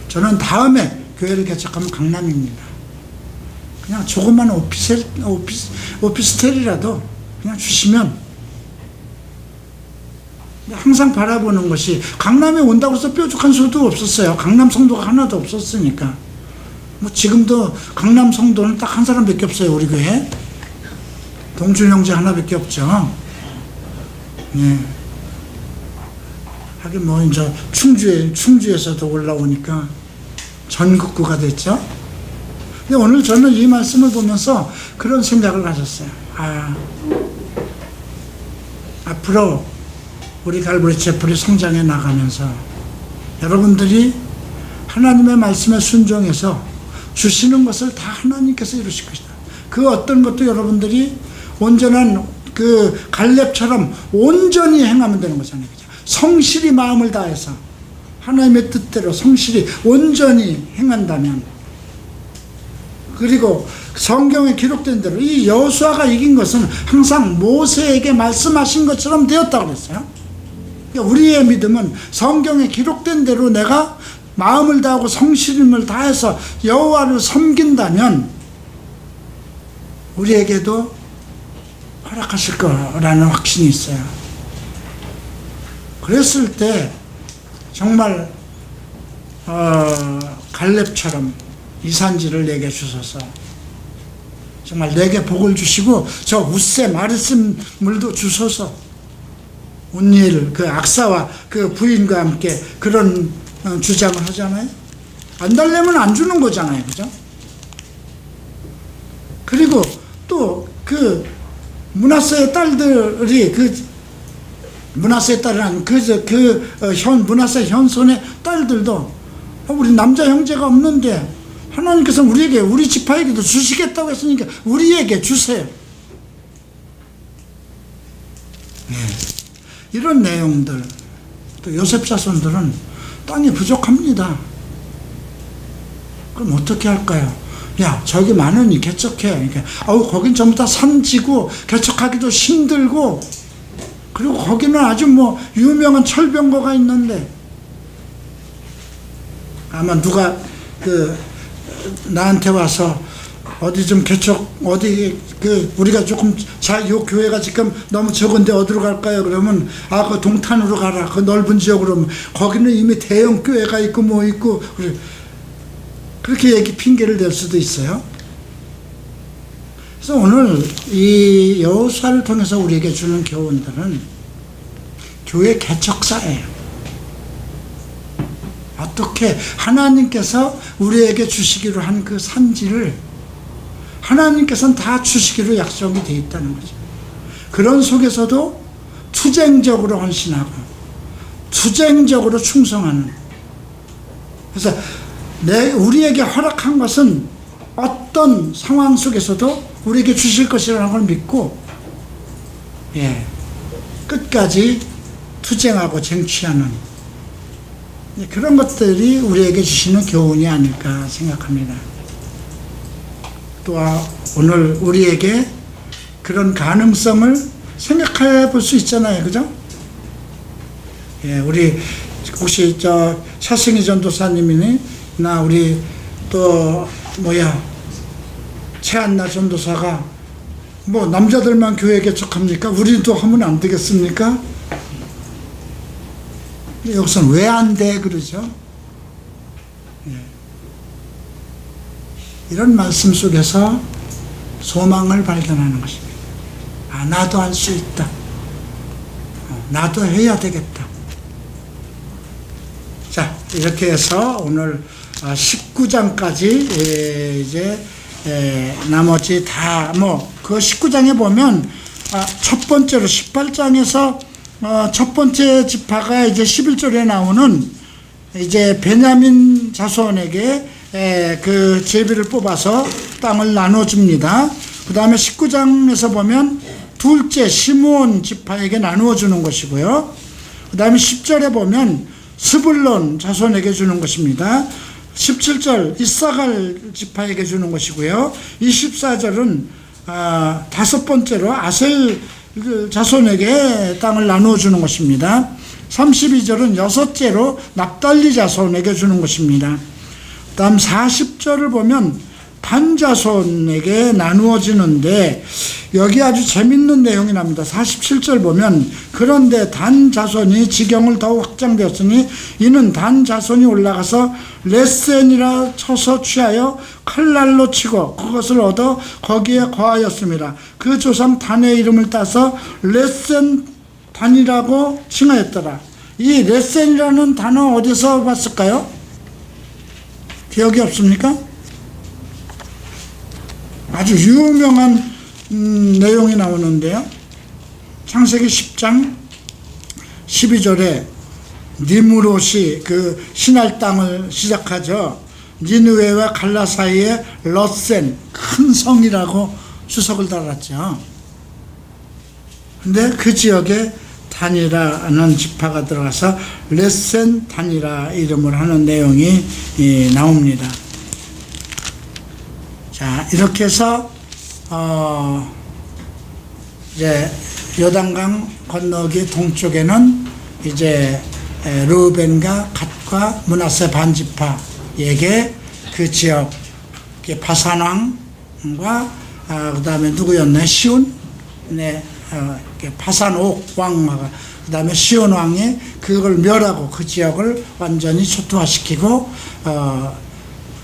저는 다음에 교회를 개척하면 강남입니다. 그냥 조그만 오피스텔이라도 그냥 주시면, 항상 바라보는 것이, 강남에 온다고 해서 뾰족한 수도 없었어요. 강남 성도가 하나도 없었으니까. 뭐 지금도 강남 성도는 딱 한 사람밖에 없어요, 우리 교회. 동준 형제 하나밖에 없죠. 예. 하긴 뭐 이제 충주에서도 올라오니까 전국구가 됐죠. 근데 오늘 저는 이 말씀을 보면서 그런 생각을 가졌어요. 앞으로 우리 갈보리 채플이 성장해 나가면서 여러분들이 하나님의 말씀에 순종해서 주시는 것을 다 하나님께서 이루실 것이다. 그 어떤 것도 여러분들이 온전한 그 갈렙처럼 온전히 행하면 되는 거잖아요. 그죠? 성실히 마음을 다해서 하나님의 뜻대로 성실히 온전히 행한다면, 그리고 성경에 기록된 대로 이 여호수아가 이긴 것은 항상 모세에게 말씀하신 것처럼 되었다고 그랬어요. 그러니까 우리의 믿음은 성경에 기록된 대로 내가 마음을 다하고 성실함을 다해서 여호와를 섬긴다면 우리에게도 허락하실 거라는 확신이 있어요. 그랬을 때 정말 갈렙처럼 이 산지를 내게 주소서, 정말 내게 복을 주시고 저 웃새 마르슨 물도 주소서. 온니엘 그 악사와 그 부인과 함께 그런 주장을 하잖아요. 안 달래면 안 주는 거잖아요, 그죠? 그리고 또 그 므낫세의 딸들이 므낫세의 딸은 므낫세 현손의 딸들도 우리 남자 형제가 없는데 하나님께서 우리에게, 우리 지파에게도 주시겠다고 했으니까 우리에게 주세요. 네. 이런 내용들. 또 요셉 자손들은 땅이 부족합니다. 그럼 어떻게 할까요? 야, 저기 많으니 개척해. 그러니까, 거긴 전부 다 산지고 개척하기도 힘들고, 그리고 거기는 아주 뭐 유명한 철병거가 있는데, 아마 누가 나한테 와서 어디 좀 개척, 우리가 조금 요 교회가 지금 너무 적은데 어디로 갈까요? 그러면 그 동탄으로 가라. 그 넓은 지역으로. 거기는 이미 대형 교회가 있고 뭐 있고, 그렇게 핑계를 댈 수도 있어요. 그래서 오늘 이 여호수아를 통해서 우리에게 주는 교훈들은 교회 개척사예요. 어떻게 하나님께서 우리에게 주시기로 한 그 산지를 하나님께서는 다 주시기로 약속이 되어 있다는 거죠. 그런 속에서도 투쟁적으로 헌신하고 투쟁적으로 충성하는, 그래서 우리에게 허락한 것은 어떤 상황 속에서도 우리에게 주실 것이라는 걸 믿고, 끝까지 투쟁하고 쟁취하는 그런 것들이 우리에게 주시는 교훈이 아닐까 생각합니다. 또 오늘 우리에게 그런 가능성을 생각해 볼 수 있잖아요, 그죠? 우리 혹시 차승희 전도사님이나 우리 또 최한나 전도사가 뭐 남자들만 교회 개척합니까? 우리도 하면 안 되겠습니까? 여기서는 왜 안 돼? 그러죠. 이런 말씀 속에서 소망을 발견하는 것입니다. 나도 할 수 있다. 나도 해야 되겠다. 자, 이렇게 해서 오늘 19장까지 이제 나머지 다 그 19장에 보면 첫 번째로 18장에서 첫 번째 지파가 이제 11절에 나오는 이제 베냐민 자손에게 그 제비를 뽑아서 땅을 나눠줍니다. 그 다음에 19장에서 보면 둘째 시므온 지파에게 나누어 주는 것이고요. 그 다음에 10절에 보면 스불론 자손에게 주는 것입니다. 17절 이사갈 지파에게 주는 것이고요. 24절은 다섯 번째로 아셀 자손에게 땅을 나누어 주는 것입니다. 32절은 여섯째로 납달리 자손에게 주는 것입니다. 다음 40절을 보면 단 자손에게 나누어지는데 여기 아주 재밌는 내용이 납니다. 47절 보면 그런데 단 자손이 지경을 더욱 확장되었으니 이는 단 자손이 올라가서 레센이라 쳐서 취하여 칼날로 치고 그것을 얻어 거기에 거하였습니다. 그 조상 단의 이름을 따서 레센 단이라고 칭하였더라. 이 레센이라는 단어 어디서 봤을까요? 기억이 없습니까? 아주 유명한 내용이 나오는데요. 창세기 10장 12절에 니므롯이 그 신할 땅을 시작하죠. 니느웨와 갈라 사이에 러센 큰 성이라고 주석을 달았죠. 근데 그 지역에 단이라는 지파가 들어가서 레센 단이라 이름을 하는 내용이 나옵니다. 자, 이렇게 해서 이제 요단강 건너기 동쪽에는 이제 르우벤과 갓과 므낫세 반지파에게 그 지역 바산왕과 그 다음에 누구였나요? 시온? 네, 바산옥 왕마가 그 다음에 시온 왕이 그걸 멸하고 그 지역을 완전히 초토화시키고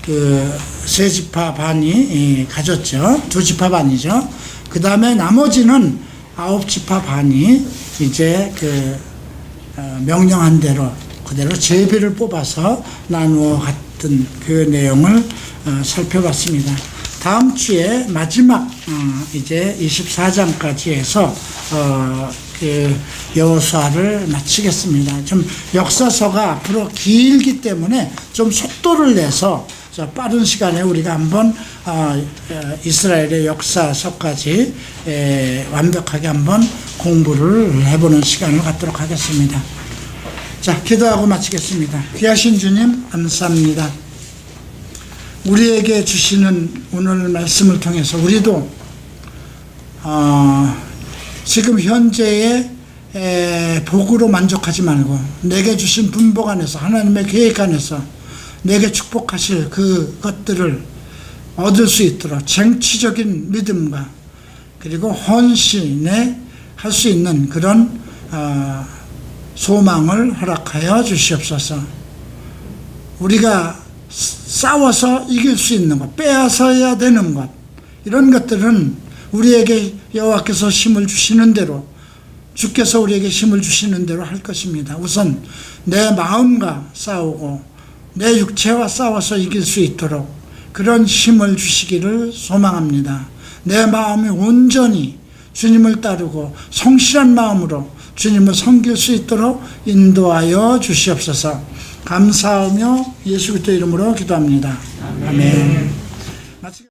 그 세 지파 반이 가졌죠. 두 지파 반이죠. 그 다음에 나머지는 아홉 지파 반이 이제 그 명령한 대로 그대로 제비를 뽑아서 나누어 갔던 그 내용을 살펴봤습니다. 다음 주에 마지막 이제 24장까지 해서 그 여호수아를 마치겠습니다. 좀 역사서가 앞으로 길기 때문에 좀 속도를 내서 빠른 시간에 우리가 한번 이스라엘의 역사서까지 완벽하게 한번 공부를 해보는 시간을 갖도록 하겠습니다. 자, 기도하고 마치겠습니다. 귀하신 주님 감사합니다. 우리에게 주시는 오늘 말씀을 통해서 우리도 지금 현재의 복으로 만족하지 말고 내게 주신 분복 안에서 하나님의 계획 안에서 내게 축복하실 그것들을 얻을 수 있도록 쟁취적인 믿음과 그리고 헌신에 할 수 있는 그런 소망을 허락하여 주시옵소서. 우리가 싸워서 이길 수 있는 것, 빼앗아야 되는 것, 이런 것들은 우리에게 여호와께서 힘을 주시는 대로, 주께서 우리에게 힘을 주시는 대로 할 것입니다. 우선 내 마음과 싸우고 내 육체와 싸워서 이길 수 있도록 그런 힘을 주시기를 소망합니다. 내 마음이 온전히 주님을 따르고 성실한 마음으로 주님을 섬길 수 있도록 인도하여 주시옵소서. 감사하며 예수 그리스도 이름으로 기도합니다. 아멘.